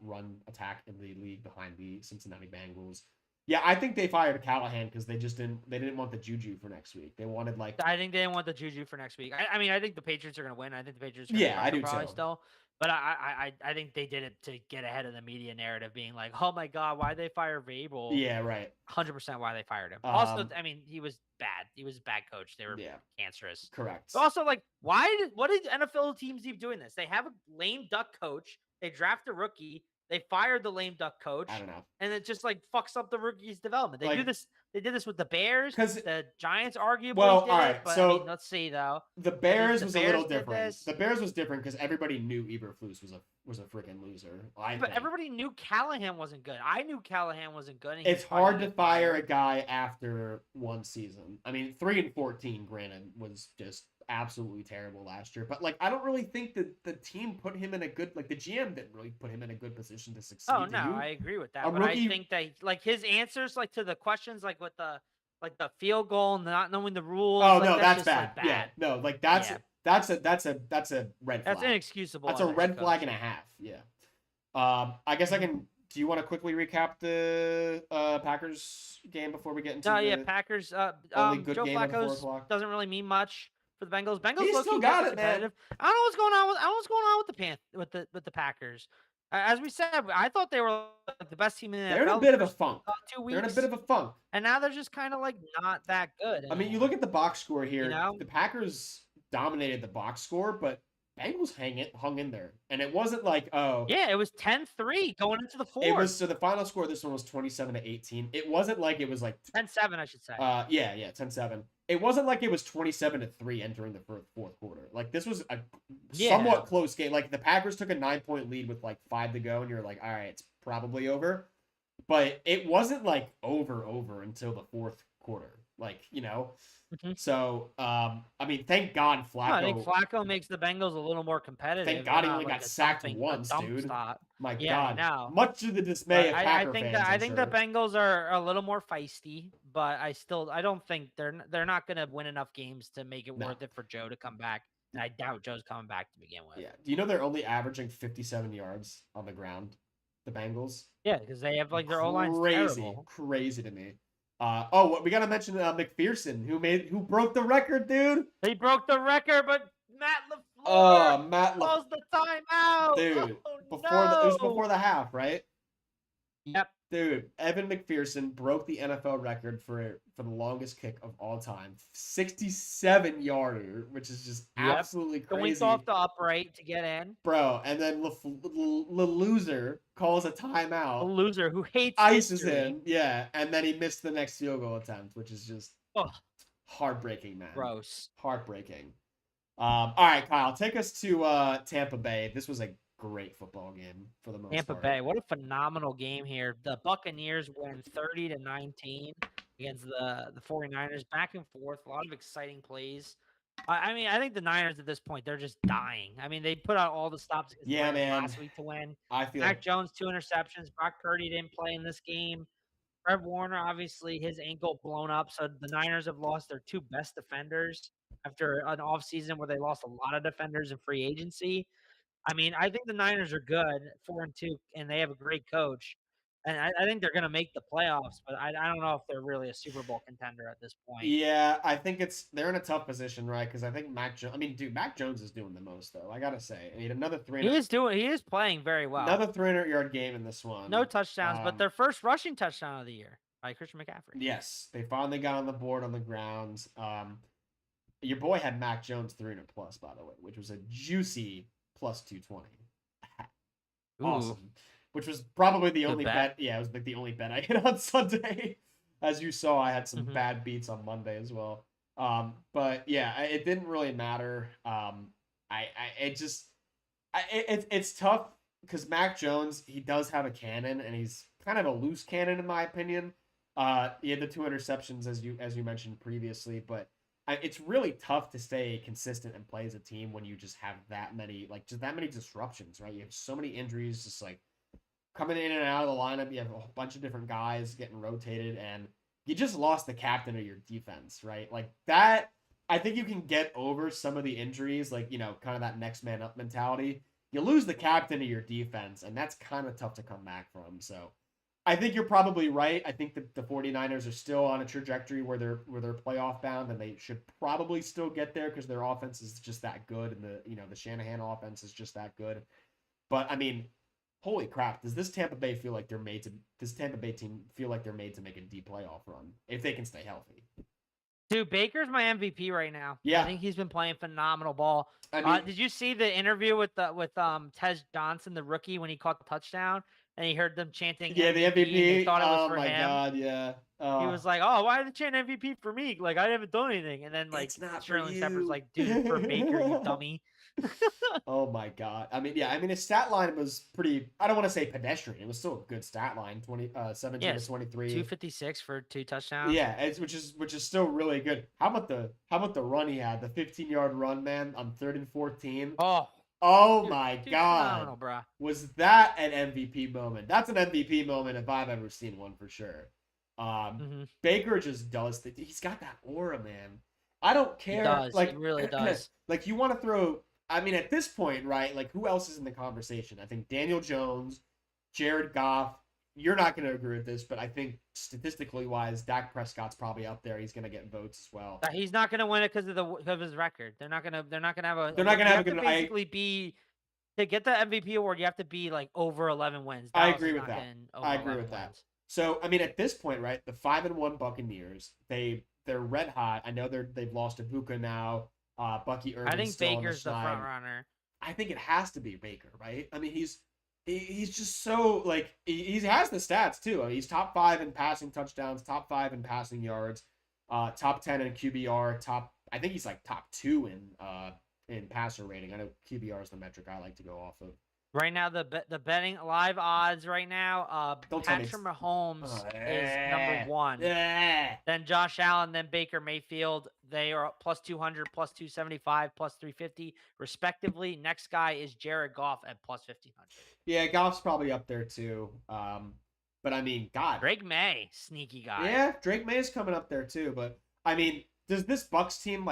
run attack in the league behind the Cincinnati Bengals. Yeah, I think they fired Callahan because they didn't want the juju for next week. They wanted I think they didn't want the juju for next week. I mean, I think the Patriots are going to win. I think the Patriots are I do probably too. Still. But I think they did it to get ahead of the media narrative, being like, "Oh my God, why'd they fire Vrabel?" Yeah, right. 100% why they fired him. Also, I mean, he was bad. He was a bad coach. They were cancerous. Correct. But also, what did NFL teams keep doing this? They have a lame duck coach. They draft a rookie. They fired the lame duck coach. I don't know. And it just fucks up the rookie's development. They do this. They did this with the Bears. The Giants arguably did it. But I mean, let's see though. The Bears was a little different. The Bears was different because everybody knew Eberflus was a freaking loser. But everybody knew Callahan wasn't good. I knew Callahan wasn't good. It's hard to fire a guy after one season. I mean, 3-14, granted, was just absolutely terrible last year. But I don't really think that the team put him in a good the GM didn't really put him in a good position to succeed. Oh no, I agree with that. But I think that his answers to the questions with the field goal and not knowing the rules. Oh no, that's bad. Yeah, no, that's a red flag. That's inexcusable. That's a red flag and a half. Yeah. I guess I can. Do you want to quickly recap the Packers game before we get into? Packers. Only good Joe game at 4 Flacco's o'clock? Doesn't really mean much for the Bengals. He still got it, man. I don't know what's going on with the Packers. As we said, I thought they were the best team in the NFL. They're in a bit of a funk. 2 weeks. They're in a bit of a funk. And now they're just kind of not that good anymore. I mean, you look at the box score here. The Packers dominated the box score, but Bengals hung in there. And it wasn't it was 10-3 going into the fourth. It was, so the final score of this one was 27-18. It wasn't like it was 10-7, I should say. 10-7. It wasn't like it was 27-3 entering the fourth quarter. This was a somewhat close game. The Packers took a 9-point lead with 5 to go, and you're like, all right, it's probably over. But it wasn't over until the fourth quarter. Like, you know. Mhm. So, I mean, thank God No, I think Flacco. Flacco makes the Bengals a little more Thank competitive. They're God he not only like got a sacked once, dump dude. spot. My Yeah, I God. know. Much to the dismay But of I Packer think fans, I'm the sure. Bengals are a little more feisty, but I don't think they're not gonna win enough games to make it No. worth it for Joe to come back. And I doubt Joe's coming back to begin with. Yeah. Do you know they're only averaging 57 yards on the ground? The Bengals. Yeah, because they have like their O line's Crazy, terrible. crazy to me. What we gotta mention McPherson, who broke the record, dude. They broke the record, but Matt LaFleur Matt calls the timeout. dude. Oh It was no! before the half, right? Yep. Dude, Evan McPherson broke the NFL record for the longest kick of all time, 67-yarder, which is just absolutely Going crazy. off the upright to get in. Bro, and then the loser calls a A timeout, loser who hates ices history. him, yeah, and then he missed the next field goal attempt, which is just heartbreaking, man. Gross. Heartbreaking. All right, Kyle, take us to Tampa Bay. This was a great football game for the most Tampa part. Bay, what a phenomenal game here. The Buccaneers win 30-19 against the 49ers. Back and forth, a lot of exciting plays. I mean, I think the Niners at this point, they're just dying. I mean, they put out all the stops against the Rams last week to win. I feel Mac Jones, 2 interceptions. Brock Purdy didn't play in this game. Fred Warner, obviously, his ankle blown up. So the Niners have lost their 2 best defenders after an offseason where they lost a lot of defenders in free agency. I mean, I think the Niners are good, 4-2, and they have a great coach. And I think they're going to make the playoffs, but I don't know if they're really a Super Bowl contender at this point. Yeah, I think they're in a tough position, right? Because I think Mac Jones is doing the most, though. I gotta say, I mean, another 300. He is playing very well. Another 300-yard game in this one. No touchdowns, but their first rushing touchdown of the year by Christian McCaffrey. Yes, they finally got on the board on the grounds. Your boy had Mac Jones 300 plus, by the way, which was a juicy plus 220. Awesome. Ooh. Which was probably the only bet. Yeah, it was like the only bet I hit on Sunday. As you saw, I had some bad beats on Monday as well. But yeah, it didn't really matter. It's tough because Mac Jones, he does have a cannon, and he's kind of a loose cannon in my opinion. He had the 2 interceptions as you mentioned previously, but it's really tough to stay consistent and play as a team when you just have that many disruptions, right? You have so many injuries, just like coming in and out of the lineup. You have a bunch of different guys getting rotated, and you just lost the captain of your defense, right? Like that. I think you can get over some of the injuries, like, you know, kind of that next man up mentality. You lose the captain of your defense, and that's kind of tough to come back from. So I think you're probably right. I think that the 49ers are still on a trajectory where they're playoff bound, and they should probably still get there because their offense is just that good, and the Shanahan offense is just that good. But I mean, holy crap, does this Tampa Bay team feel like they're made to make a deep playoff run if they can stay healthy? Dude, Baker's my MVP right now. Yeah, I think he's been playing phenomenal ball. I mean, did you see the interview with Tez Johnson, the rookie, when he caught the touchdown and he heard them chanting MVP, the MVP? And they thought it was for him. Oh my god, yeah. He was like, "Oh, why did they chant MVP for me? Like I haven't done anything." And then like Sterling Shepard's like, "Dude, for Baker, you dummy." Oh my god. I mean, yeah. I mean, his stat line was pretty. I don't want to say pedestrian. It was still a good stat line. 17 to 23. 256 for 2 touchdowns. Yeah, which is still really good. How about the run he had? The 15-yard run, man, on 3rd and 14. Oh dude, my god. Phenomenal, bro. Was that an MVP moment? That's an MVP moment if I've ever seen one, for sure. Baker just does. He's got that aura, man. I don't care. He does. Like, he really does. Like, you want to throw. I mean, at this point, right? Like, who else is in the conversation? I think Daniel Jones, Jared Goff. You're not going to agree with this, but I think statistically wise, Dak Prescott's probably up there. He's going to get votes as well. He's not going to win it because of his record. They're not going to have a. They're not going to have a good. Basically, to get the MVP award, you have to be like over 11 wins. I agree with that. So I mean, at this point, right? The 5-1 Buccaneers, they're red hot. I know they've lost Ibuka now. Bucky Irvin. I think Baker's the front runner. I think it has to be Baker, right? I mean, he's just so like he has the stats too. I mean, he's top 5 in passing touchdowns, top 5 in passing yards, top 10 in QBR, I think he's like top 2 in passer rating. I know QBR is the metric I like to go off of. Right now, the betting live odds right now, Don't tell me Patrick Mahomes is number 1. Yeah. Then Josh Allen, then Baker Mayfield. They are plus 200, plus 275, plus 350, respectively. Next guy is Jared Goff at plus 1,500. Yeah, Goff's probably up there too. But I mean, God. Drake May, sneaky guy. Yeah, Drake May is coming up there too. But I mean, does this Bucs team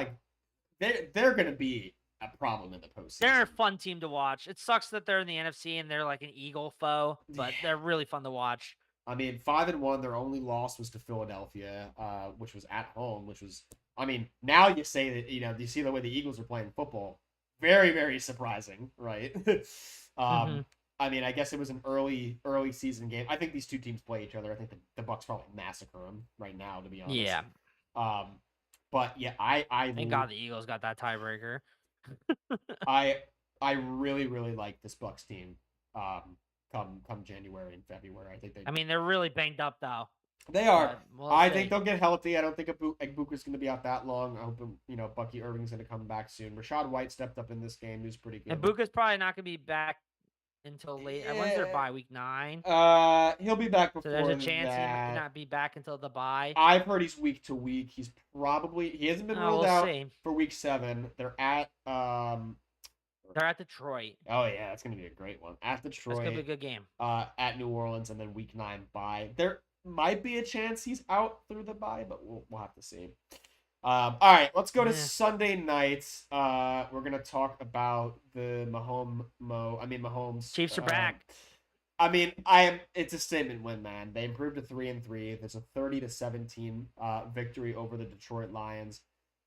they're gonna be a problem in the postseason? They're a fun team to watch. It sucks that they're in the NFC and they're like an Eagle foe, but they're really fun to watch. I mean, 5-1. Their only loss was to Philadelphia, which was at home. Which was, I mean, now you say that you see the way the Eagles are playing football. Very, very surprising, right? I mean, I guess it was an early season game. I think these two teams play each other. I think the Bucs probably massacre them right now, to be honest. Yeah. But yeah, I thank God the Eagles got that tiebreaker. I really, really like this Bucs team. Come January and February, I mean, they're really banged up though. They are. I think they'll get healthy. I don't think Ibuka's going to be out that long. I hope Bucky Irving's going to come back soon. Rashad White stepped up in this game. He was pretty good. Ibuka's probably not going to be back until late. Yeah. When's their bye? Week 9. He'll be back before. So there's a chance he might not be back until the bye. I've heard he's week to week. He hasn't been ruled out for week 7. They're at Detroit. Oh yeah, that's gonna be a great one. At Detroit. That's gonna be a good game. At New Orleans, and then week 9 bye. There might be a chance he's out through the bye, but we'll have to see. All right, let's go to Sunday nights. We're gonna talk about the Mahomes. Chiefs are back. I mean, it's a statement win, man. They improved to 3-3. There's a 30-17 victory over the Detroit Lions.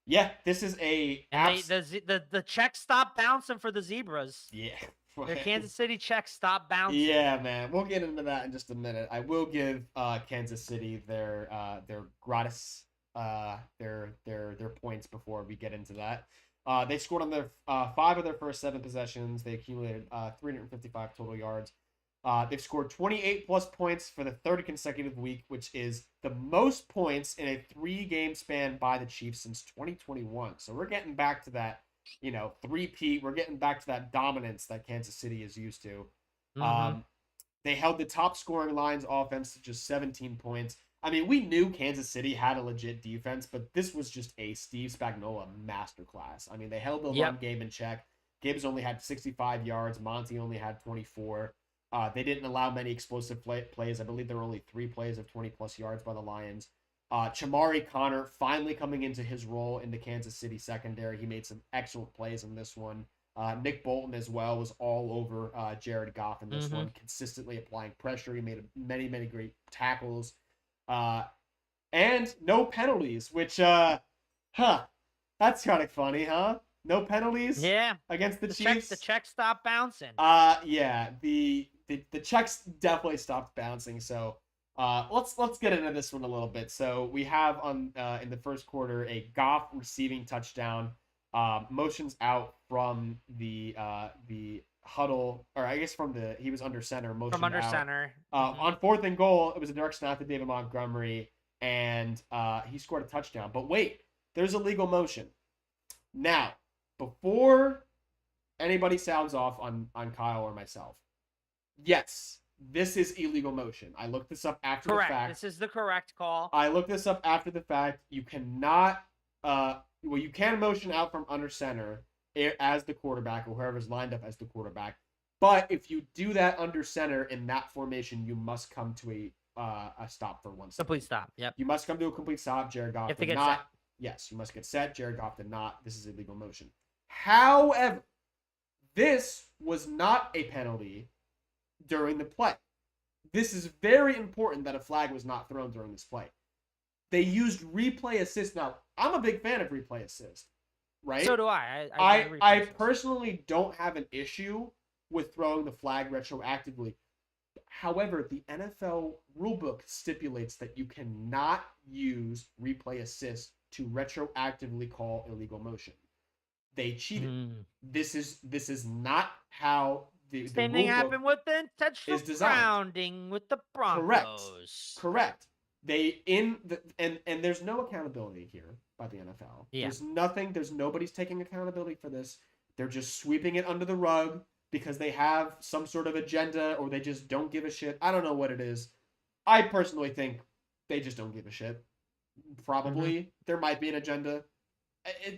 Yeah, this is the checks stopped bouncing for the Zebras. Yeah. Their Kansas City checks stopped bouncing. Yeah, man. We'll get into that in just a minute. I will give Kansas City their gratis their points before we get into that. They scored on their 5 of their first 7 possessions. They accumulated 355 total yards. They've scored 28 plus points for the 3rd consecutive week, which is the most points in a 3-game span by the Chiefs since 2021. So we're getting back to that, three-peat. We're getting back to that dominance that Kansas City is used to. They held the top scoring Lions offense to just 17 points. I mean, we knew Kansas City had a legit defense, but this was just a Steve Spagnuolo masterclass. I mean, they held the run game in check. Gibbs only had 65 yards. Monty only had 24. They didn't allow many explosive plays. I believe there were only 3 plays of 20-plus yards by the Lions. Chamari Connor finally coming into his role in the Kansas City secondary. He made some excellent plays in this one. Nick Bolton as well was all over Jared Goff in this one, consistently applying pressure. He made many, many great tackles. And no penalties, which, that's kind of funny, huh? No penalties? Yeah. Against the Chiefs? The checks stopped bouncing. Yeah. The checks definitely stopped bouncing. So let's get into this one a little bit. So we have in the first quarter a Goff receiving touchdown, motions out from the huddle, or I guess he was under center, motion from under out. center. On 4th and goal, it was a direct snap to David Montgomery, and he scored a touchdown. But wait, there's a legal motion. Now, before anybody sounds off on Kyle or myself, yes, this is illegal motion. I looked this up after the fact. This is the correct call. I looked this up after the fact. You cannot, you can motion out from under center as the quarterback or whoever's lined up as the quarterback. But if you do that under center in that formation, you must come to a stop for 1 second. Complete stop. Yep. You must come to a complete stop. Jared Goff did not. Yes, you must get set. Jared Goff did not. This is illegal motion. However, this was not a penalty during the play. This is very important that a flag was not thrown during this play. They used replay assist. Now, I'm a big fan of replay assist, right? So do I. I personally don't have an issue with throwing the flag retroactively. However, the NFL rulebook stipulates that you cannot use replay assist to retroactively call illegal motion. They cheated. This is not how the same thing happened with the intentional grounding with the Broncos. Correct. And there's no accountability here by the NFL. Yeah. There's nobody's taking accountability for this. They're just sweeping it under the rug. because they have some sort of agenda or they just don't give a shit. I don't know what it is. I personally think they just don't give a shit. Probably there might be an agenda.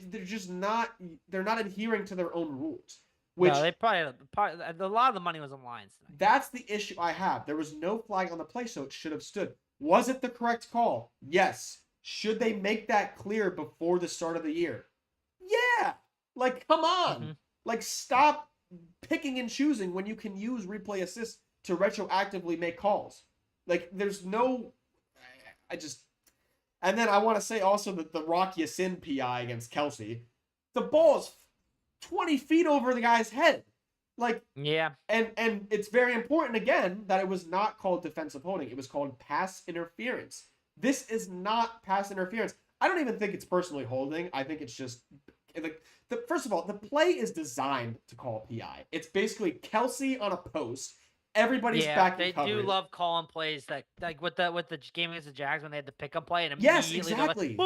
They're just not. They're not adhering to their own rules. Which no, they probably a lot of the money was on Lions tonight. That's the issue I have. There was no flag on the play, so it should have stood. Was it the correct call? Yes. Should they make that clear before the start of the year? Yeah. Like, come on. Like, stop picking and choosing when you can use replay assist to retroactively make calls. Like, there's no. And then I want to say also that the Rock Ya-Sin PI against Kelsey, the ball is 20 feet over the guy's head. Like, yeah. And it's very important, again, that it was not called defensive holding. It was called pass interference. This is not pass interference. I don't even think it's personally holding. I think it's just, first of all, the play is designed to call PI. It's basically Kelsey on a post. Everybody's back in coverage. They do love calling plays that, like with the game against the Jags when they had the pickup play and yes, immediately exactly.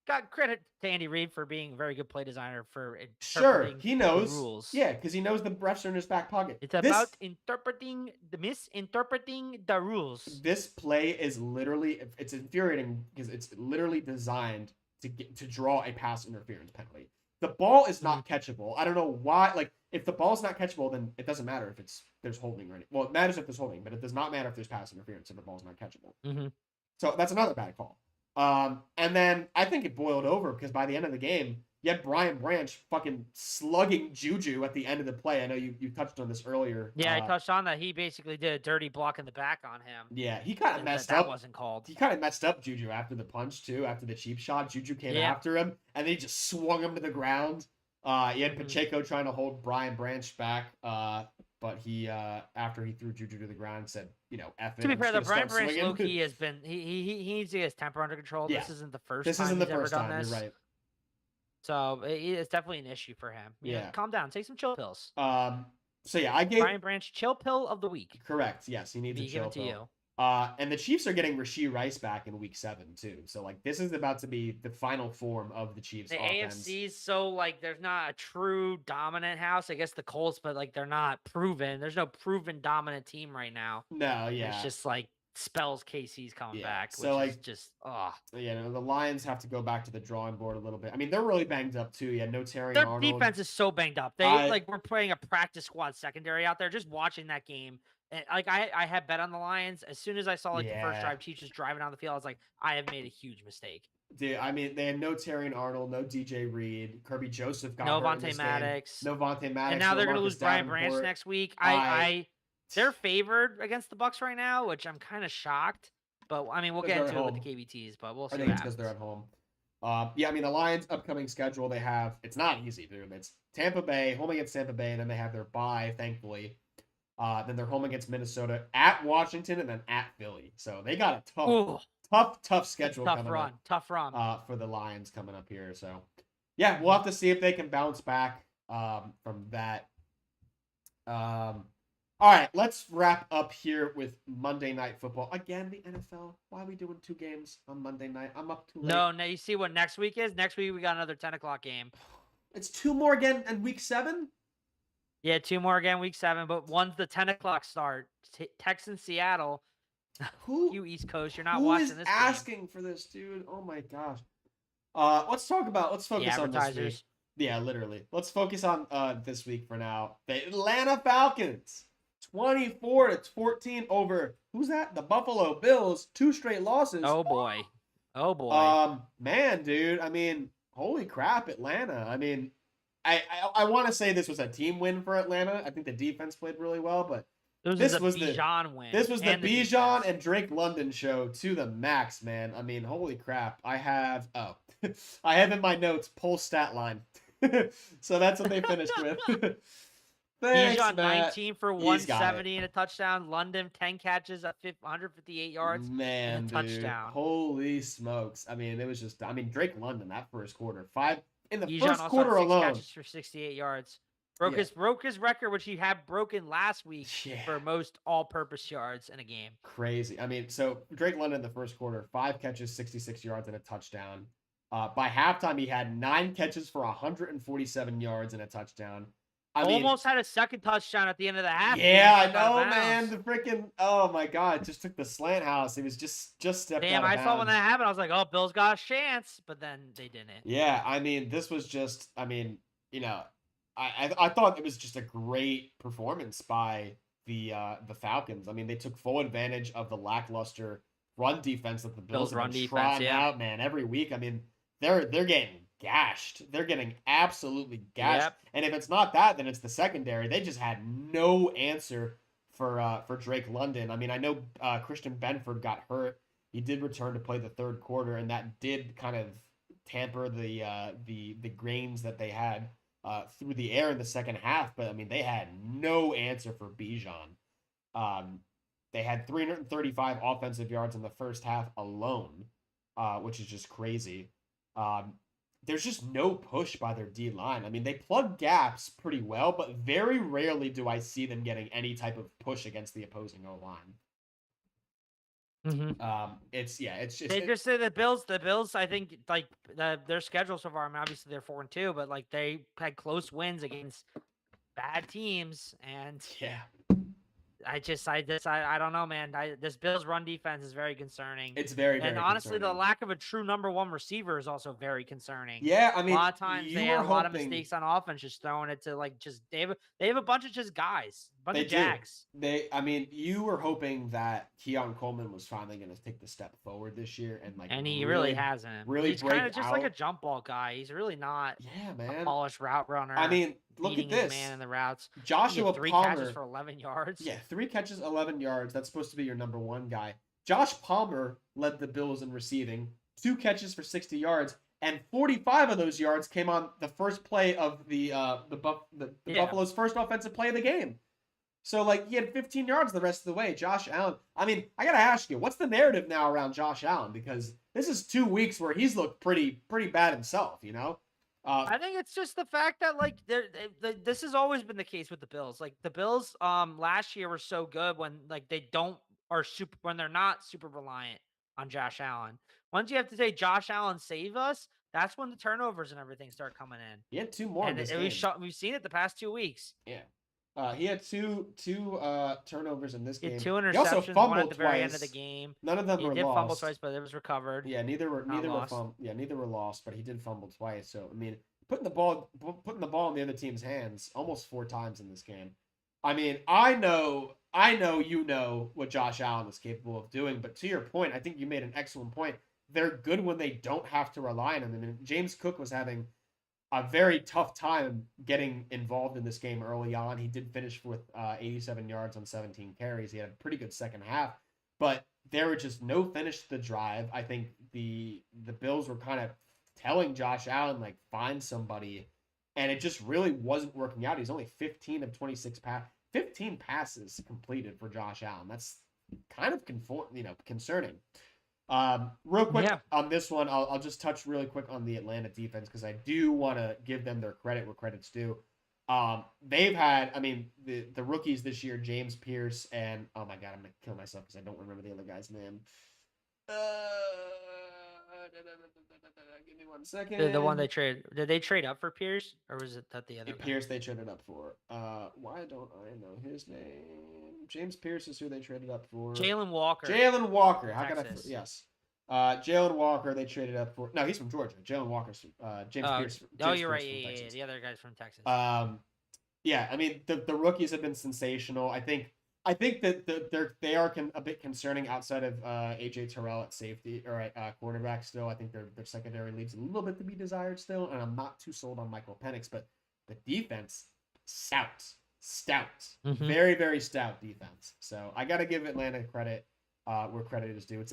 Got credit to Andy Reid for being a very good play designer for interpreting he knows the rules. Yeah, because he knows the refs are in his back pocket. It's about misinterpreting the rules. This play is literally, it's infuriating because it's literally designed to draw a pass interference penalty. The ball is not catchable. I don't know why. Like, if the ball is not catchable, then it doesn't matter if there's holding or anything. Well, it matters if there's holding, but it does not matter if there's pass interference if the ball's not catchable. So that's another bad call. And then I think it boiled over because by the end of the game, you had Brian Branch fucking slugging Juju at the end of the play. I know you touched on this earlier. Yeah, I touched on that. He basically did a dirty block in the back on him. Yeah, he kind of messed up. That wasn't called. He kind of messed up Juju after the punch, too, after the cheap shot. Juju came after him, and then he just swung him to the ground. He had Pacheco trying to hold Brian Branch back, but he, after he threw Juju to the ground, said, F it. To be fair, the Brian Branch low-key has been, he needs to get his temper under control. Yeah. This isn't the first time he's ever done this. You're right. So it's definitely an issue for him. Calm down. Take some chill pills. So yeah, I gave Brian Branch chill pill of the week. Correct. Yes, he needs a chill pill. And the Chiefs are getting Rashee Rice back in week 7 too. So like this is about to be the final form of the Chiefs. The offense. AFC's so like there's not a true dominant house. I guess the Colts, but like they're not proven. There's no proven dominant team right now. No, yeah. It's just like spells KC's coming back. So which is just the Lions have to go back to the drawing board a little bit. I mean, they're really banged up too. Yeah, no Terry Arnold. Their defense is so banged up. They we're playing a practice squad secondary out there. Just watching that game. And like I had bet on the Lions. As soon as I saw the first drive, Chiefs just driving down the field, I was like, I have made a huge mistake. Dude, I mean, they had no Terry Arnold, no DJ Reed, Kirby Joseph got no hurt Vontae Maddox, no Vontae Maddox, and now they're going to lose Brian Branch next week. They're favored against the Bucs right now, which I'm kind of shocked. But I mean, we'll get into it with the KBTs, but we'll see. I think it's because they're at home. I mean, the Lions' upcoming schedule, it's not easy, dude. It's Tampa Bay, home against Tampa Bay, and then they have their bye, thankfully. Then they're home against Minnesota, at Washington, and then at Philly. So they got a tough schedule Tough run for the Lions coming up here. So, yeah, we'll have to see if they can bounce back from that. All right, let's wrap up here with Monday Night Football. Again, the NFL. Why are we doing 2 games on Monday night? I'm up too late. No, you see what next week is? Next week we got another 10 o'clock game. It's 2 more again in week 7? Yeah, 2 more again week 7, but one's the 10 o'clock start. Texans, Seattle. You East Coast, you're not watching this game. Who is asking for this, dude? Oh my gosh. Let's focus on this week. Yeah, literally. Let's focus on this week for now. The Atlanta Falcons. 24-14 over, who's that? The Buffalo Bills. 2 straight losses. Oh boy. Man, dude. I mean, holy crap, Atlanta. I mean, I want to say this was a team win for Atlanta. I think the defense played really well, but this was the Bijan win. This was the Bijan and Drake London show to the max, man. I mean, holy crap. I have in my notes Pulse stat line. So that's what they finished with. Thanks, Bijan 19 for 170 and a touchdown. London 10 catches at 158 yards. Man, and a touchdown. Holy smokes! I mean, it was just. I mean, Drake London that first quarter, 5 in the Bijan first quarter alone. Catches for 68 yards. Broke his record, which he had broken last week for most all-purpose yards in a game. Crazy. I mean, so Drake London in the first quarter, 5 catches, 66 yards, and a touchdown. By halftime, he had 9 catches for 147 yards and a touchdown. I mean, almost had a second touchdown at the end of the half. Yeah, I know, man. The freaking my God, just took the slant house. He was just stepped Damn, out of I bounds. saw when that happened. I was like, oh, Bills got a chance, but then they didn't. Yeah, I mean, this was just. I mean, I thought it was just a great performance by the Falcons. I mean, they took full advantage of the lackluster run defense that the Bills run have been defense, trying out, man, every week. I mean, they're getting gashed. They're getting absolutely gashed. Yep. And if it's not that, then it's the secondary. They just had no answer for Drake London. I mean, I know Christian Benford got hurt. He did return to play the third quarter, and that did kind of tamper the grains that they had through the air in the second half. But I mean, they had no answer for Bijan. They had 335 offensive yards in the first half alone, which is just crazy. There's just no push by their D line. I mean, they plug gaps pretty well, but very rarely do I see them getting any type of push against the opposing O line. It's just they just say the Bills. I think like their schedule so far. I mean, obviously they're 4-2, but like they had close wins against bad teams, and yeah. I don't know, man. This Bills run defense is very concerning. It's very and honestly, concerning. the lack of a true number one receiver is also very concerning. Yeah, I mean, a lot of times they have a lot of mistakes on offense, just throwing it to like just they have a bunch of just guys, a bunch of Jags. You were hoping that Keon Coleman was finally going to take the step forward this year, and he really hasn't. He's kind of just like a jump ball guy. He's really not. Yeah, man. A polished route runner. I mean, look at this man in the routes. Joshua three Palmer, catches for 11 yards. Yeah, 3 catches, 11 yards. That's supposed to be your number one guy. Josh Palmer led the Bills in receiving, 2 catches for 60 yards, and 45 of those yards came on the first play of the Buffalo's first offensive play of the game. So, like, he had 15 yards the rest of the way. Josh Allen. I mean, I got to ask you, what's the narrative now around Josh Allen? Because this is 2 weeks where he's looked pretty bad himself, you know? I think it's just the fact that, like, this has always been the case with the Bills. Like, the Bills last year were so good when, like, when they're not super reliant on Josh Allen. Once you have to say Josh Allen save us, that's when the turnovers and everything start coming in. He had 2 more in this game. We've seen it the past 2 weeks. Yeah. He had two turnovers in this game. 2 interceptions. He also fumbled one at the very twice. end of the game. None of them were lost. He did fumble twice, but it was recovered. Yeah, neither were lost, but he did fumble twice. So I mean, putting the ball in the other team's hands almost 4 times in this game. I mean, I know you know what Josh Allen is capable of doing, but to your point, I think you made an excellent point. They're good when they don't have to rely on him. I mean, James Cook was having a very tough time getting involved in this game early on. He did finish with 87 yards on 17 carries. He had a pretty good second half, but there were just no finish to the drive. I think the Bills were kind of telling Josh Allen, like, find somebody, and it just really wasn't working out. He's only 15 of 26 15 passes completed for Josh Allen. That's kind of concerning. Real quick on this one, I'll just touch really quick on the Atlanta defense because I do want to give them their credit where credit's due. They've had, I mean, the rookies this year, James Pierce and, oh my God, I'm going to kill myself because I don't remember the other guy's name. Give me 1 second. The one they traded. Did they trade up for Pierce, or was it that the other guy? Pierce they traded up for. Why don't I know his name? James Pierce is who they traded up for. Jalen Walker. How can I? Yes. Jalen Walker they traded up for. No, he's from Georgia. Jalen Walker's James Pierce. You're right. Yeah, the other guy's from Texas. Yeah. I mean, the rookies have been sensational. I think that they are a bit concerning outside of AJ Terrell at safety or at quarterback still. I think their secondary leaves a little bit to be desired still, and I'm not too sold on Michael Penix, but the defense, stout. Mm-hmm. Very, very stout defense. So I got to give Atlanta credit where credit is due.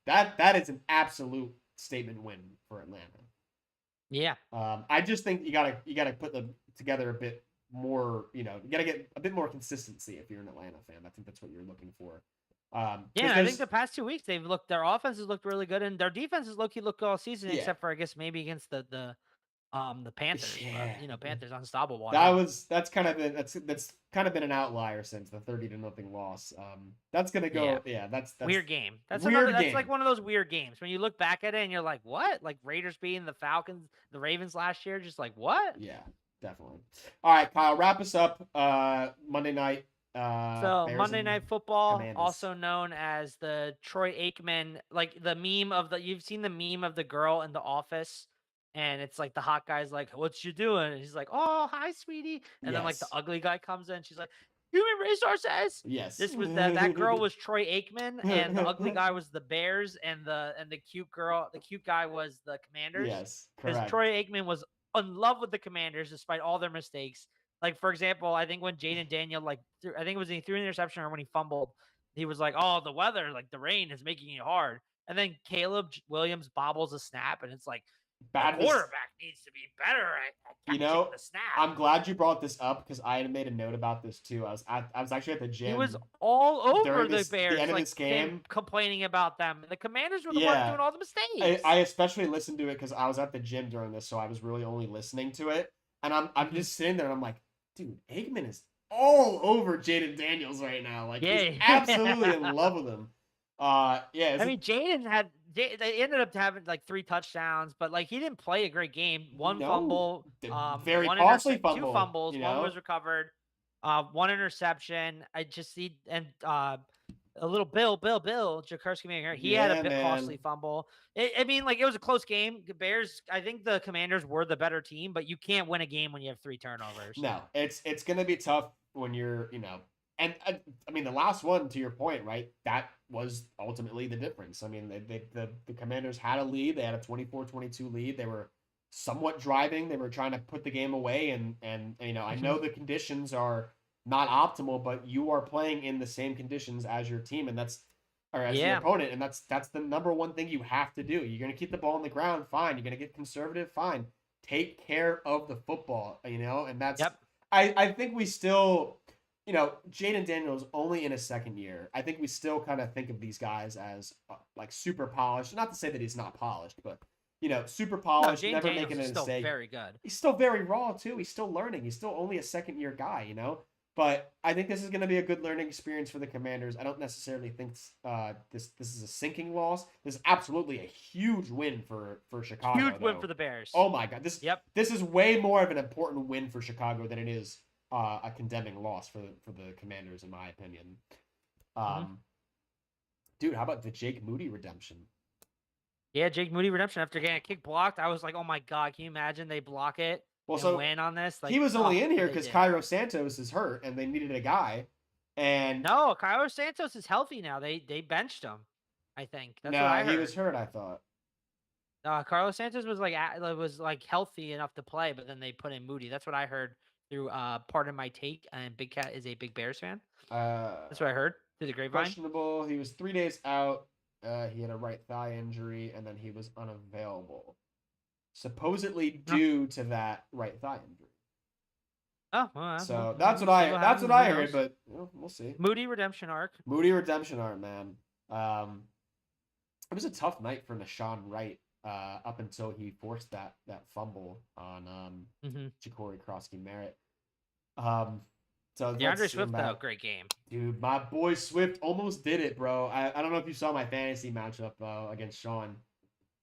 That is an absolute statement win for Atlanta. Yeah. I just think you gotta put them together a bit more, you gotta get a bit more consistency if you're an Atlanta fan. I think that's what you're looking for. I think the past 2 weeks their offenses looked really good and their defenses look good all season, except for I guess maybe against the Panthers. Yeah. But, Panthers unstoppable. That's kind of been an outlier since the 30-0 loss. That's gonna go. Yeah, that's weird game. That's like one of those weird games when you look back at it and you're like, what? Like Raiders beating the Falcons, the Ravens last year, just like what? Yeah. definitely. All right, Kyle, wrap us up. Monday night. So Bears Monday and Night Football, Commanders. also known as the Troy Aikman, like the meme of the, you've seen the meme of the girl in the office, and it's like the hot guy's like, "What you doing?" And he's like, "Oh, hi, sweetie." And then like the Yes. ugly guy comes in, she's like, "Human resources." Yes. This was that girl was Troy Aikman, and the ugly guy was the Bears, and the cute guy was the Commanders. Yes, Because correct. Troy Aikman was in love with the Commanders despite all their mistakes. Like, for example, I think when Jaden Daniel, I think it was he threw an interception or when he fumbled, he was like, "Oh, the weather, like the rain is making it hard." And then Caleb Williams bobbles a snap, and it's like, the quarterback needs to be better at catching the snap. I'm glad you brought this up because I had made a note about this too. I was actually at the gym. He was all over the Bears, end of like this game, complaining about them. The Commanders were the ones doing all the mistakes. I especially listened to it because I was at the gym during this, so I was really only listening to it. And I'm just sitting there and I'm like, dude, Aikman is all over Jaden Daniels right now. Like, he's absolutely in love with him. I mean, they ended up having like 3 touchdowns, but like he didn't play a great game. One fumble, very costly fumble. 2 fumbles, one was recovered, 1 interception. I just see a little Bill Jakurski, he had a bit costly fumble. I mean, like, it was a close game. The Bears, I think the Commanders were the better team, but you can't win a game when you have 3 turnovers. No, it's going to be tough when you're, and I mean, the last one, to your point, right? That was ultimately the difference. I mean, the Commanders had a lead. They had a 24-22 lead. They were somewhat driving. They were trying to put the game away. And I know the conditions are not optimal, but you are playing in the same conditions as your team, and your opponent, and that's the number one thing you have to do. You're going to keep the ball on the ground, fine. You're going to get conservative, fine. Take care of the football, and that's. Yep. I think we still, Jaden Daniels only in his second year. I think we still kind of think of these guys as like super polished. Not to say that he's not polished, but super polished, never Daniels making a mistake. Still very good. He's still very raw too. He's still learning. He's still only a second year guy, But I think this is going to be a good learning experience for the Commanders. I don't necessarily think this is a sinking loss. This is absolutely a huge win for Chicago. Huge win for the Bears. Oh my God, this is way more of an important win for Chicago than it is a condemning loss for the Commanders, in my opinion. Dude, how about the Jake Moody redemption? Yeah, Jake Moody redemption after getting a kick blocked. I was like, oh my God, can you imagine they block it? Well, win on this. Like, he was only in here because Cairo Santos is hurt and they needed a guy. And no, Cairo Santos is healthy now. They benched him, I think. That's what I heard. He was hurt, I thought. Carlos Santos was like healthy enough to play, but then they put in Moody. That's what I heard through part of my take. And Big Cat is a big Bears fan. That's what I heard through the grapevine. Questionable. He was 3 days out. He had a right thigh injury, and then he was unavailable. Supposedly due to that right thigh injury. Oh, well, so that's what I heard, but we'll see. Moody redemption arc, man. It was a tough night for Nashawn Wright up until he forced that fumble on Ja'Cory Krosky-Merritt. So DeAndre Swift, though, great game. Dude, my boy Swift almost did it, bro. I don't know if you saw my fantasy matchup against Sean.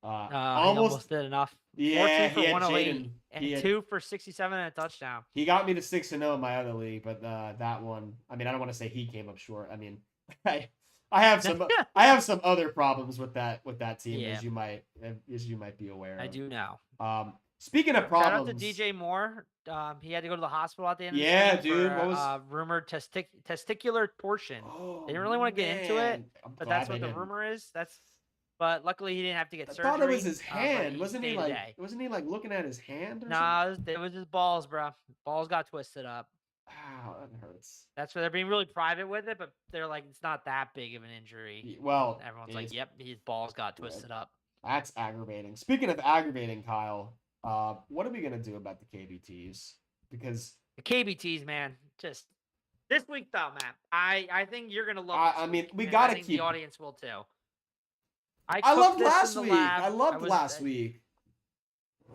Almost did enough. Yeah, 14 for 108 and 2 for 67 and a touchdown. He got me to 6-0 in my other league, but that one, I mean, I don't want to say he came up short. I mean, I have some other problems with that team, as you might be aware of. I do now. Speaking of problems, shout out to DJ Moore. He had to go to the hospital at the end of the game. Dude, for, what was rumored testicular torsion. They didn't really want to get into it, but that's what the rumor is. But luckily he didn't have to get surgery. I thought it was his hand. Wasn't he like looking at his hand or something? It was his balls, bro. Balls got twisted up. Wow, that hurts. That's why they're being really private with it, but they're like, it's not that big of an injury. Well, everyone's like, yep, his balls got twisted up. That's aggravating. Speaking of aggravating, Kyle, what are we gonna do about the KBTs? Because the KBTs, man, just this week though, man, I think you're gonna love. I mean, we gotta keep. The audience will too. I loved last week. I loved last week.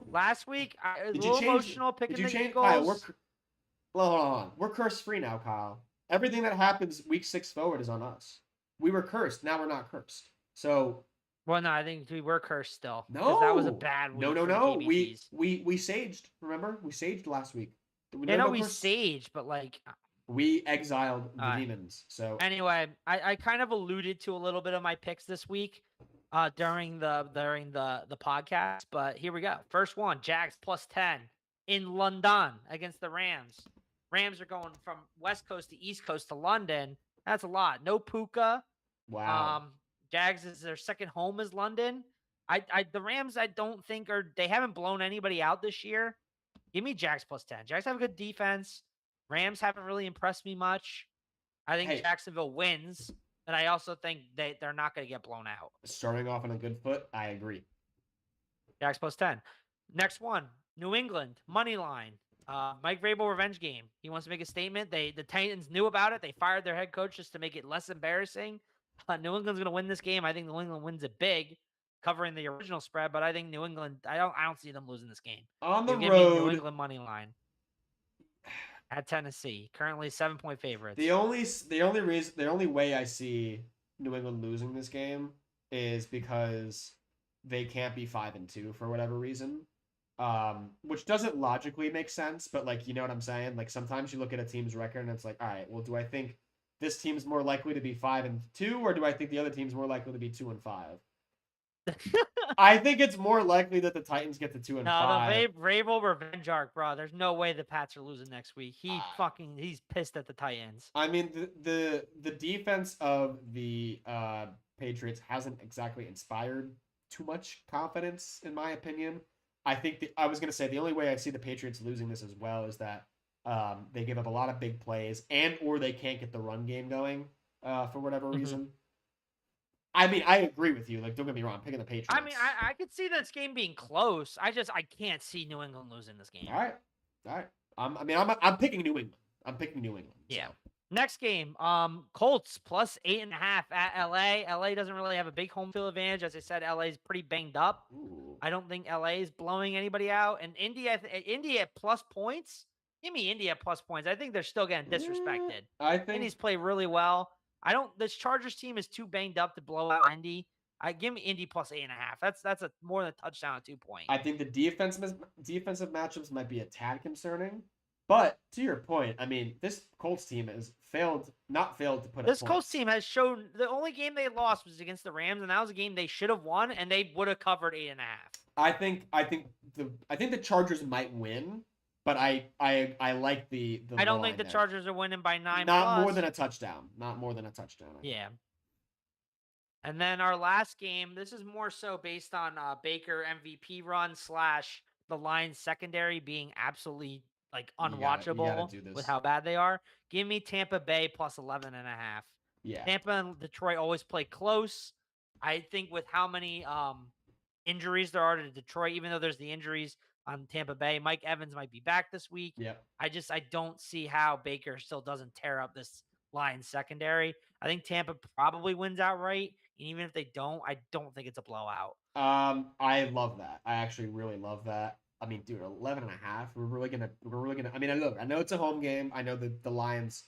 Last week, I was a little emotional picking the Eagles. Kyle, hold on. We're curse free now, Kyle. Everything that happens week 6 forward is on us. We were cursed. Now we're not cursed. So Well, no, I think we were cursed still. No, because that was a bad week. no. For the KBTs. We saged. Remember, we saged last week. You know, we saged, but like we exiled the demons. So anyway, I kind of alluded to a little bit of my picks this week, during the podcast. But here we go. First one, Jags +10 in London against the Rams. Rams are going from West Coast to East Coast to London. That's a lot. No Puka. Wow. Jags is their second home is London. The Rams I don't think they haven't blown anybody out this year. Give me Jags +10. Jags have a good defense. Rams haven't really impressed me much. I think Jacksonville wins, and I also think they're not going to get blown out. Starting off on a good foot, I agree. Jags +10. Next one, New England money line. Mike Vrabel revenge game. He wants to make a statement. The Titans knew about it. They fired their head coach just to make it less embarrassing. New England's going to win this game. I think New England wins it big, covering the original spread. But I think New England. I don't see them losing this game. On the road, give me New England money line at Tennessee. Currently 7-point favorites. The only way I see New England losing this game is because they can't be 5-2 for whatever reason. Which doesn't logically make sense, but like, you know what I'm saying? Like sometimes you look at a team's record and it's like, all right, well, do I think this team's more likely to be 5-2, or do I think the other team's more likely to be 2-5? I think it's more likely that the Titans get to 2-5. No, the Vrabel revenge arc, bro. There's no way the Pats are losing next week. He's pissed at the Titans. I mean, the defense of the Patriots hasn't exactly inspired too much confidence, in my opinion. I think I was going to say the only way I see the Patriots losing this as well is that they give up a lot of big plays or they can't get the run game going for whatever reason. I mean, I agree with you. Like, don't get me wrong, I'm picking the Patriots. I mean, I could see this game being close. I can't see New England losing this game. All right. I'm picking New England. Yeah. So. Next game, Colts +8.5 at LA. LA doesn't really have a big home field advantage. As I said, LA is pretty banged up. Ooh. I don't think LA is blowing anybody out. And India at plus points. Give me India plus points. I think they're still getting disrespected. I think Indy's played really well. This Chargers team is too banged up to blow out Indy. Give me Indy +8.5. That's a more than a touchdown at 2 points. I think the defensive matchups might be a tad concerning. But to your point, I mean, this Colts team has not failed to put up points. This Colts team has shown the only game they lost was against the Rams, and that was a game they should have won, and they would have covered 8.5. I think the Chargers might win, but I like the I don't think the Chargers are winning by 9. Not more than a touchdown. Yeah. And then our last game, this is more so based on Baker MVP run / the Lions secondary being absolutely unwatchable with how bad they are. Give me Tampa Bay +11.5. Yeah. Tampa and Detroit always play close. I think with how many injuries there are to Detroit, even though there's the injuries on Tampa Bay, Mike Evans might be back this week. Yeah. I don't see how Baker still doesn't tear up this Lions secondary. I think Tampa probably wins outright. And even if they don't, I don't think it's a blowout. I love that. I actually really love that. I mean, dude, 11.5. We're really gonna. I mean, look, I know it's a home game. I know the Lions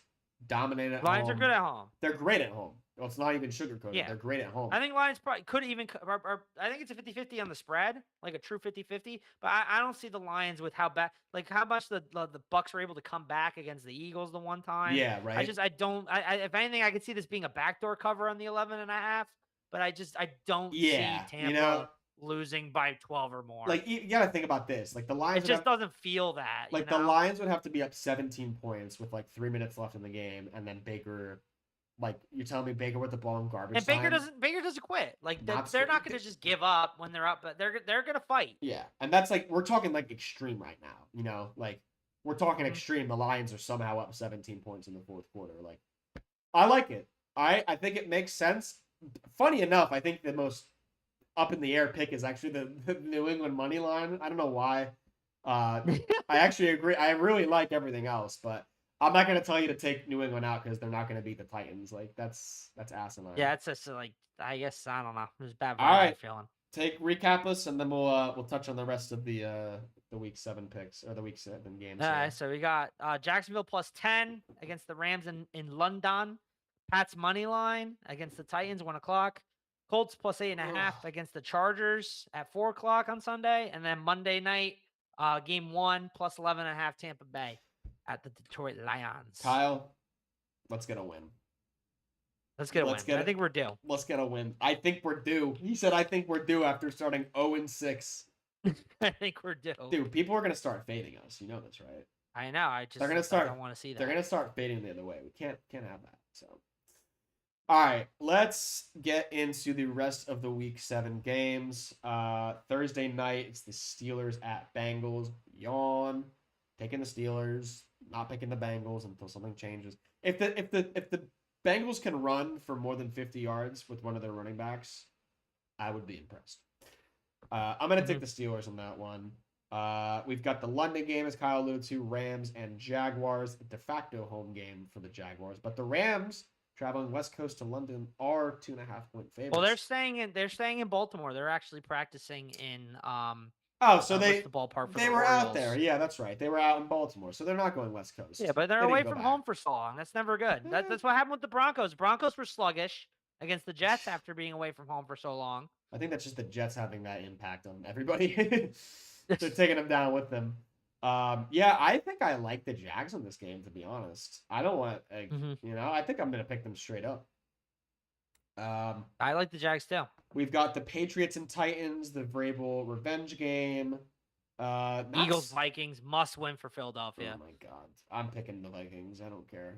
dominate at home. Lions are good at home. They're great at home. Well, it's not even sugarcoated. Yeah. They're great at home. I think Lions probably could even. I think it's a 50-50 on the spread, like a true 50-50. But I don't see the Lions with how bad, like how much the Bucs were able to come back against the Eagles the one time. Yeah, right. I don't. If anything, I could see this being a backdoor cover on the 11.5. But I don't see Tampa losing by 12 or more. Like, you gotta think about this. Like, the Lions doesn't feel that. Like, the Lions would have to be up 17 points with like 3 minutes left in the game, and then Baker. Like, you're telling me Baker with the ball in garbage and Baker doesn't quit. Like, they're not going to just give up when they're up, but they're going to fight. Yeah, and that's like, we're talking like extreme right now. You know, like we're talking extreme. The Lions are somehow up 17 points in the fourth quarter. Like, I like it. I think it makes sense. Funny enough, I think the most up in the air pick is actually the New England money line. I don't know why. I actually agree. I really like everything else, but I'm not going to tell you to take New England out because they're not going to beat the Titans. Like, that's asinine. Yeah, it's just like, I guess, I don't know. It was bad. All right, feeling. Recap us, and then we'll touch on the rest of the week 7 picks, or the week 7 games. All right, so we got Jacksonville +10 against the Rams in London. Pats money line against the Titans, 1 o'clock. Colts plus 8.5 against the Chargers at 4:00 on Sunday, and then Monday night, game 1 plus 11.5 Tampa Bay at the Detroit Lions. Kyle, let's get a win. Let's get a win. I think we're due. Let's get a win. I think we're due. He said, I think we're due after starting 0-6. I think we're due. Dude, people are going to start fading us. You know this, right? I know. I they're gonna start, I don't want to see that. They're going to start fading the other way. We can't have that. So, all right, let's get into the rest of the Week 7 games. Thursday night, it's the Steelers at Bengals. Yawn. Taking the Steelers. Not picking the Bengals until something changes. If the Bengals can run for more than 50 yards with one of their running backs, I would be impressed. I'm going to take the Steelers on that one. We've got the London game, as Kyle alluded to, Rams and Jaguars, de facto home game for the Jaguars. But the Rams, traveling West Coast to London, are 2.5-point favorites. Well, they're staying in Baltimore. They're actually practicing in the ballpark for they were out there. Yeah, that's right. They were out in Baltimore, so they're not going West Coast. Yeah, but they're away from home for so long. That's never good. That's what happened with the Broncos. Broncos were sluggish against the Jets after being away from home for so long. I think that's just the Jets having that impact on everybody. They're taking them down with them. Yeah, I think I like the Jags in this game, to be honest. I don't want, I think I'm going to pick them straight up. I like the Jags too. We've got the Patriots and Titans, the Vrabel revenge game. Eagles, Vikings, must win for Philadelphia. Oh my God. I'm picking the Vikings. I don't care.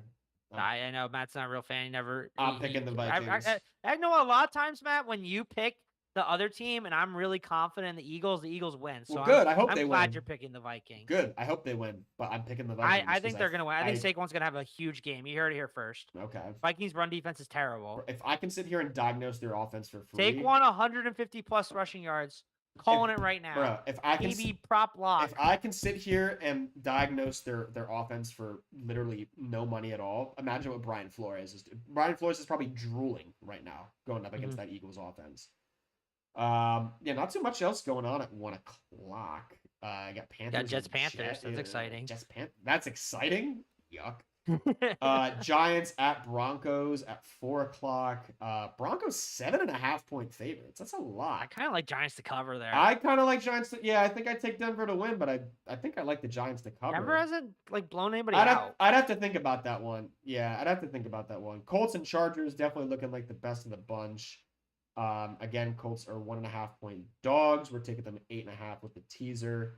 I know Matt's not a real fan. I'm picking the Vikings. I know a lot of times, Matt, when you pick the other team and I'm really confident in the Eagles win. So well, good. I hope I'm they glad win. You're picking the Vikings. Good. I hope they win, but I'm picking the Vikings. I think they're going to win. I think Saquon's going to have a huge game. You heard it here first. Okay. Vikings run defense is terrible. If I can sit here and diagnose their offense for free. Saquon 150 plus rushing yards. Calling it right now. Bro, if I can prop lock. If I can sit here and diagnose their offense for literally no money at all, imagine what Brian Flores is. Brian Flores is probably drooling right now going up against that Eagles offense. Yeah, not too much else going on at 1:00. I got Panthers. Yeah, Jets Panthers. That's exciting. That's exciting. Yuck. Giants at Broncos at 4:00. Broncos 7.5-point favorites. That's a lot. I kind of like Giants to cover there. I kind of like Giants. I think I'd take Denver to win, but I think I like the Giants to cover. Denver hasn't blown anybody out. I'd have to think about that one. Yeah, I'd have to think about that one. Colts and Chargers definitely looking like the best of the bunch. Again, Colts are 1.5-point dogs. We're taking them at 8.5 with the teaser.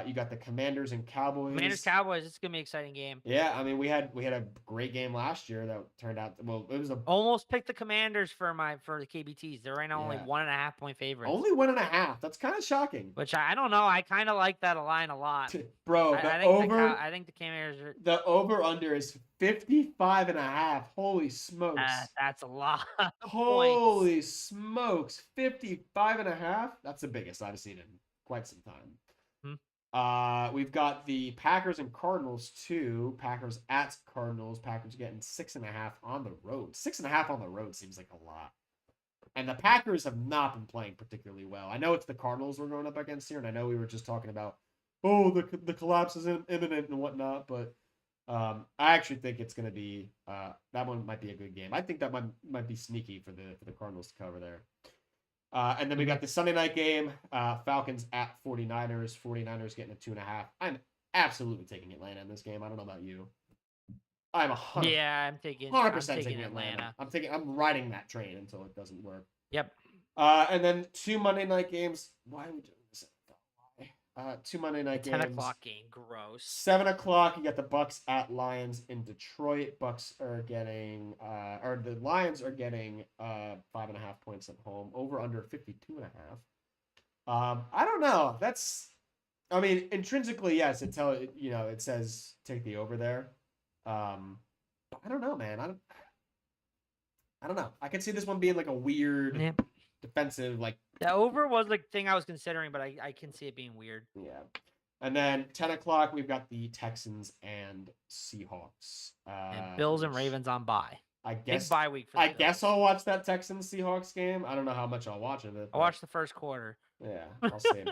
You got the Commanders and Cowboys. Commanders-Cowboys. It's gonna be an exciting game. Yeah, I mean we had a great game last year that turned out well. It was almost picked the Commanders for the KBTs. They're right now only 1.5-point favorites. Only 1.5. That's kind of shocking. Which I don't know. I kind of like that line a lot, bro. I think the Commanders are. The over under is 55.5. Holy smokes! That's a lot. Holy smokes! 55.5. That's the biggest I've seen in quite some time. We've got the Packers and Cardinals too. Packers at Cardinals. Packers getting 6.5 on the road. 6.5 on the road seems like a lot. And the Packers have not been playing particularly well. I know it's the Cardinals we're going up against here, and I know we were just talking about, the collapse is imminent and whatnot, but I actually think it's going to be that one might be a good game. I think that might be sneaky for the Cardinals to cover there. And then we got the Sunday night game, Falcons at 49ers. 49ers getting a 2.5. I'm absolutely taking Atlanta in this game. I don't know about you. I'm 100%. Yeah, I'm taking Atlanta. I'm riding that train until it doesn't work. Yep. And then 2 Monday night games. Why are we doing this? 2 Monday night games. 10 o'clock game. Gross. 7:00. You got the Bucs at Lions in Detroit. Bucs are getting, the Lions are getting 5.5 points at home. Over under 52.5. I don't know. Intrinsically, yes. It says take the over there. But I don't know, man. I don't know. I could see this one being like a weird defensive, like. The over was the thing I was considering, but I can see it being weird. Yeah. And then 10:00, we've got the Texans and Seahawks. And Bills and Ravens on bye. I guess big bye week for I guess I'll watch that Texans Seahawks game. I don't know how much I'll watch of it. I'll watch the first quarter. Yeah, I'll see.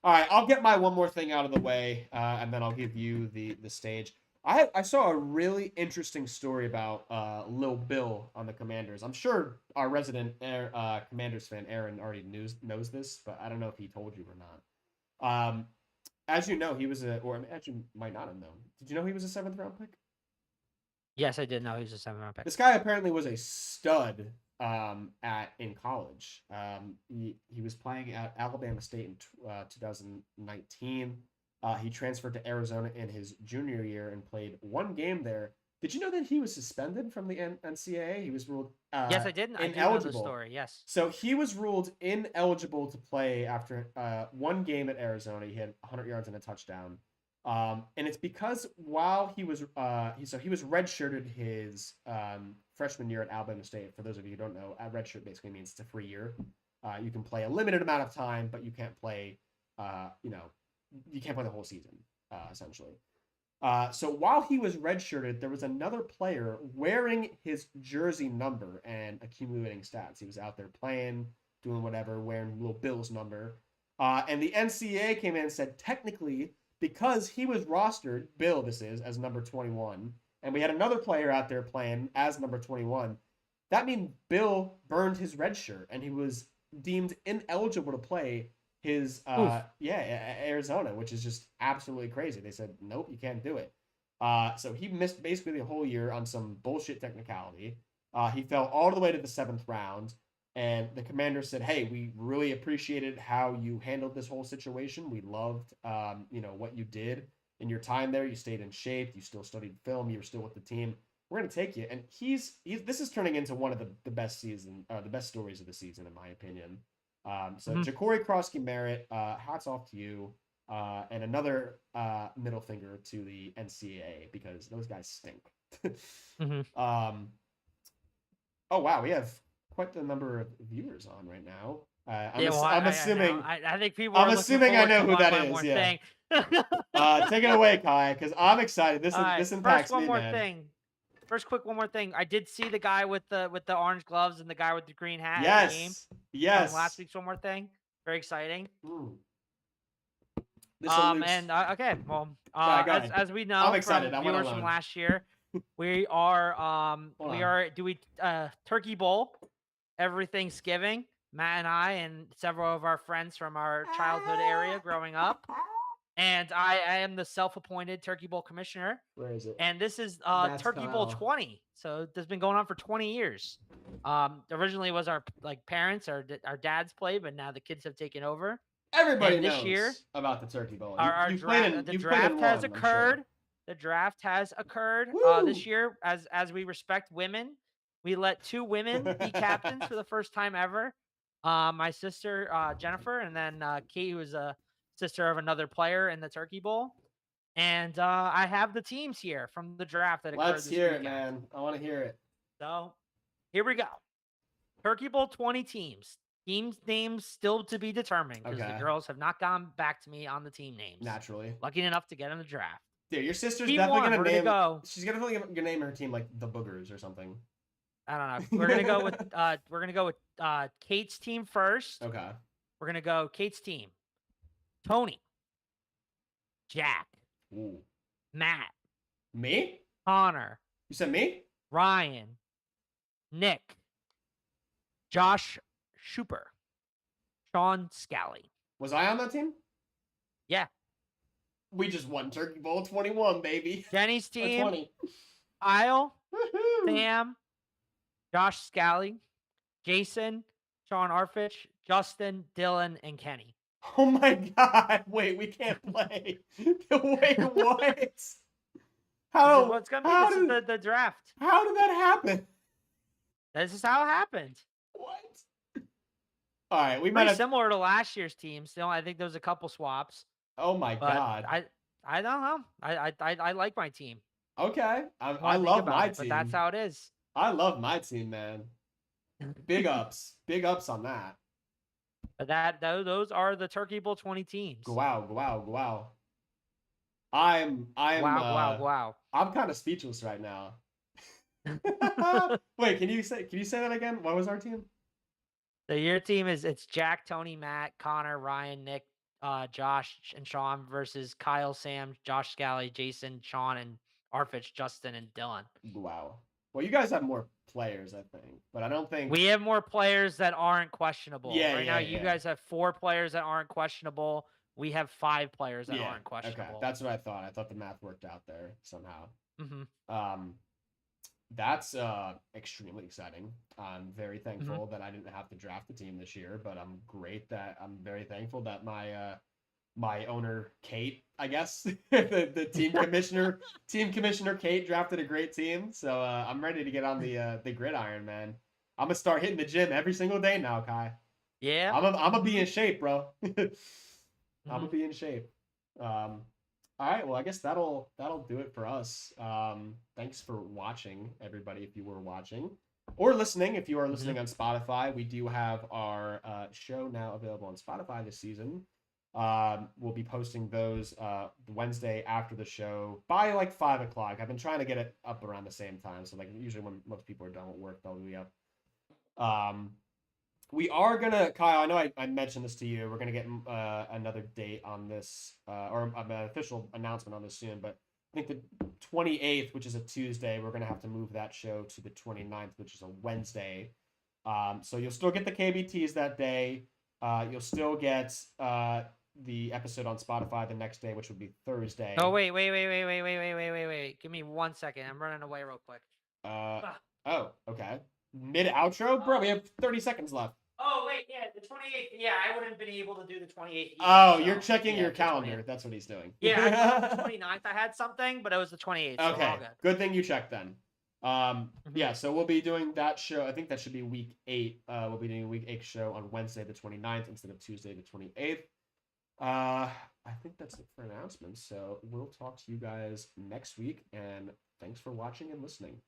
All right, I'll get my one more thing out of the way, and then I'll give you the stage. I saw a really interesting story about Lil Bill on the Commanders. I'm sure our resident Commanders fan Aaron already knows this, but I don't know if he told you or not. As you know, he was actually might not have known. Did you know he was a 7th-round pick? Yes, I did know he was a 7th-round pick. This guy apparently was a stud in college. He was playing at Alabama State in 2019. He transferred to Arizona in his junior year and played 1 game there. Did you know that he was suspended from the NCAA? He was ruled yes, I did. I did know the story. Yes. So he was ruled ineligible to play after 1 game at Arizona. He had 100 yards and a touchdown. And it's because while he was he was redshirted his freshman year at Alabama State. For those of you who don't know, a redshirt basically means it's a free year. You can play a limited amount of time, but you can't play you can't play the whole season essentially. So while he was redshirted, there was another player wearing his jersey number and accumulating stats. He was out there playing, doing whatever, wearing Lil Bill's number. And the NCAA came in and said, technically, because he was rostered, Bill, this is, as number 21, and we had another player out there playing as number 21, that means Bill burned his red shirt and he was deemed ineligible to play his Arizona, which is just absolutely crazy. They said, nope, you can't do it. So he missed basically the whole year on some bullshit technicality. He fell all the way to the 7th round. And the Commanders said, hey, we really appreciated how you handled this whole situation. We loved, what you did in your time there. You stayed in shape. You still studied film. You were still with the team. We're going to take you. And this is turning into one of the best the best stories of the season, in my opinion. Ja'Cory Krosky-Merritt, hats off to you. And another middle finger to the NCAA because those guys stink. Oh, wow. We have quite the number of viewers on right now. I'm assuming. I think people. I'm assuming I know who that is. Yeah. Take it away, Kai, because I'm excited. This impacts me, man. First, one more thing. I did see the guy with the orange gloves and the guy with the green hat. Yes. In the game. Yes. Last week's one more thing. Very exciting. Okay. Well, as we know, I'm excited. From viewers from last year, we are Turkey Bowl every Thanksgiving. Matt and I and several of our friends from our childhood area growing up. And I am the self-appointed Turkey Bowl commissioner. Where is it? And this is Turkey Bowl 20. So this has been going on for 20 years. Originally it was our parents, our dads played, but now the kids have taken over. Everybody knows about the Turkey Bowl. The draft has occurred. Sure. The draft has occurred this year. As we respect women, we let 2 women be captains for the first time ever. My sister Jennifer, and then Kate, who is a sister of another player in the Turkey Bowl. And I have the teams here from the draft that occurred. Let's hear it, man. I want to hear it. So here we go. Turkey Bowl 20 teams. Team names still to be determined because the girls have not gone back to me on the team names. Naturally. Lucky enough to get in the draft. Dude, your sister's definitely going to name... She's definitely going to name her team like the Boogers or something. I don't know. We're going to go with Kate's team first. Okay. We're going to go Kate's team. Tony. Jack. Ooh. Matt. Me? Connor. You said me? Ryan. Nick. Josh Schuper. Sean Scally. Was I on that team? Yeah. We just won Turkey Bowl 21, baby. Jenny's team. 20. Kyle. Sam. Josh Scally. Jason. Sean Arfich. Justin. Dylan. And Kenny. Oh my God. Wait, we can't play. Wait, what? How? What's going to be? This is the draft. How did that happen? This is how it happened. What? All right, we might have similar to last year's team. Still, I think there was a couple swaps. Oh my God! I don't know. I like my team. Okay, I love my team. But that's how it is. I love my team, man. Big ups on that. But those are the Turkey Bowl 20 teams. Wow. I'm wow. I'm kind of speechless right now. Wait, can you say that again? What was our team? So your team it's Jack, Tony, Matt, Connor, Ryan, Nick, Josh, and Sean versus Kyle, Sam, Josh Scally, Jason, Sean, and Arfitch, Justin, and Dylan. Wow. Well, you guys have more players, I think, but I don't think we have more players that aren't questionable. Yeah, right now, you guys have 4 players that aren't questionable. We have 5 players that aren't questionable. Okay, that's what I thought. I thought the math worked out there somehow. Mm-hmm. That's extremely exciting. I'm very thankful that I didn't have to draft the team this year, but I'm very thankful that my owner Kate, I guess, the team commissioner Kate drafted a great team. So I'm ready to get on the gridiron, man. I'm gonna start hitting the gym every single day now, Kai. Yeah. I'm gonna be in shape, bro. I'm gonna be in shape. All right, well, I guess that'll do it for us. Thanks for watching, everybody, if you were watching. Or listening, if you are listening on Spotify. We do have our show now available on Spotify this season. We'll be posting those Wednesday after the show by like 5 o'clock. I've been trying to get it up around the same time. So like usually when most people are done with work, they'll be up. We are gonna, Kyle, I know I mentioned this to you. We're gonna get another date on this, or an official announcement on this soon. But I think the 28th, which is a Tuesday, we're gonna have to move that show to the 29th, which is a Wednesday. So you'll still get the KBTs that day. You'll still get the episode on Spotify the next day, which would be Thursday. Oh wait. Give me 1 second. I'm running away real quick. Oh, okay. Mid outro, bro. We have 30 seconds left. Oh wait, yeah, the 28th. Yeah, I wouldn't have been able to do the 28th. Oh, you're checking your calendar. That's what he's doing. Yeah, I thought the 29th I had something, but it was the 28th. So okay, all good. Good thing you checked then. Yeah, so we'll be doing that show. I think that should be week 8. We'll be doing a week 8 show on Wednesday the 29th instead of Tuesday the 28th. I think that's it for announcements. So we'll talk to you guys next week, and thanks for watching and listening.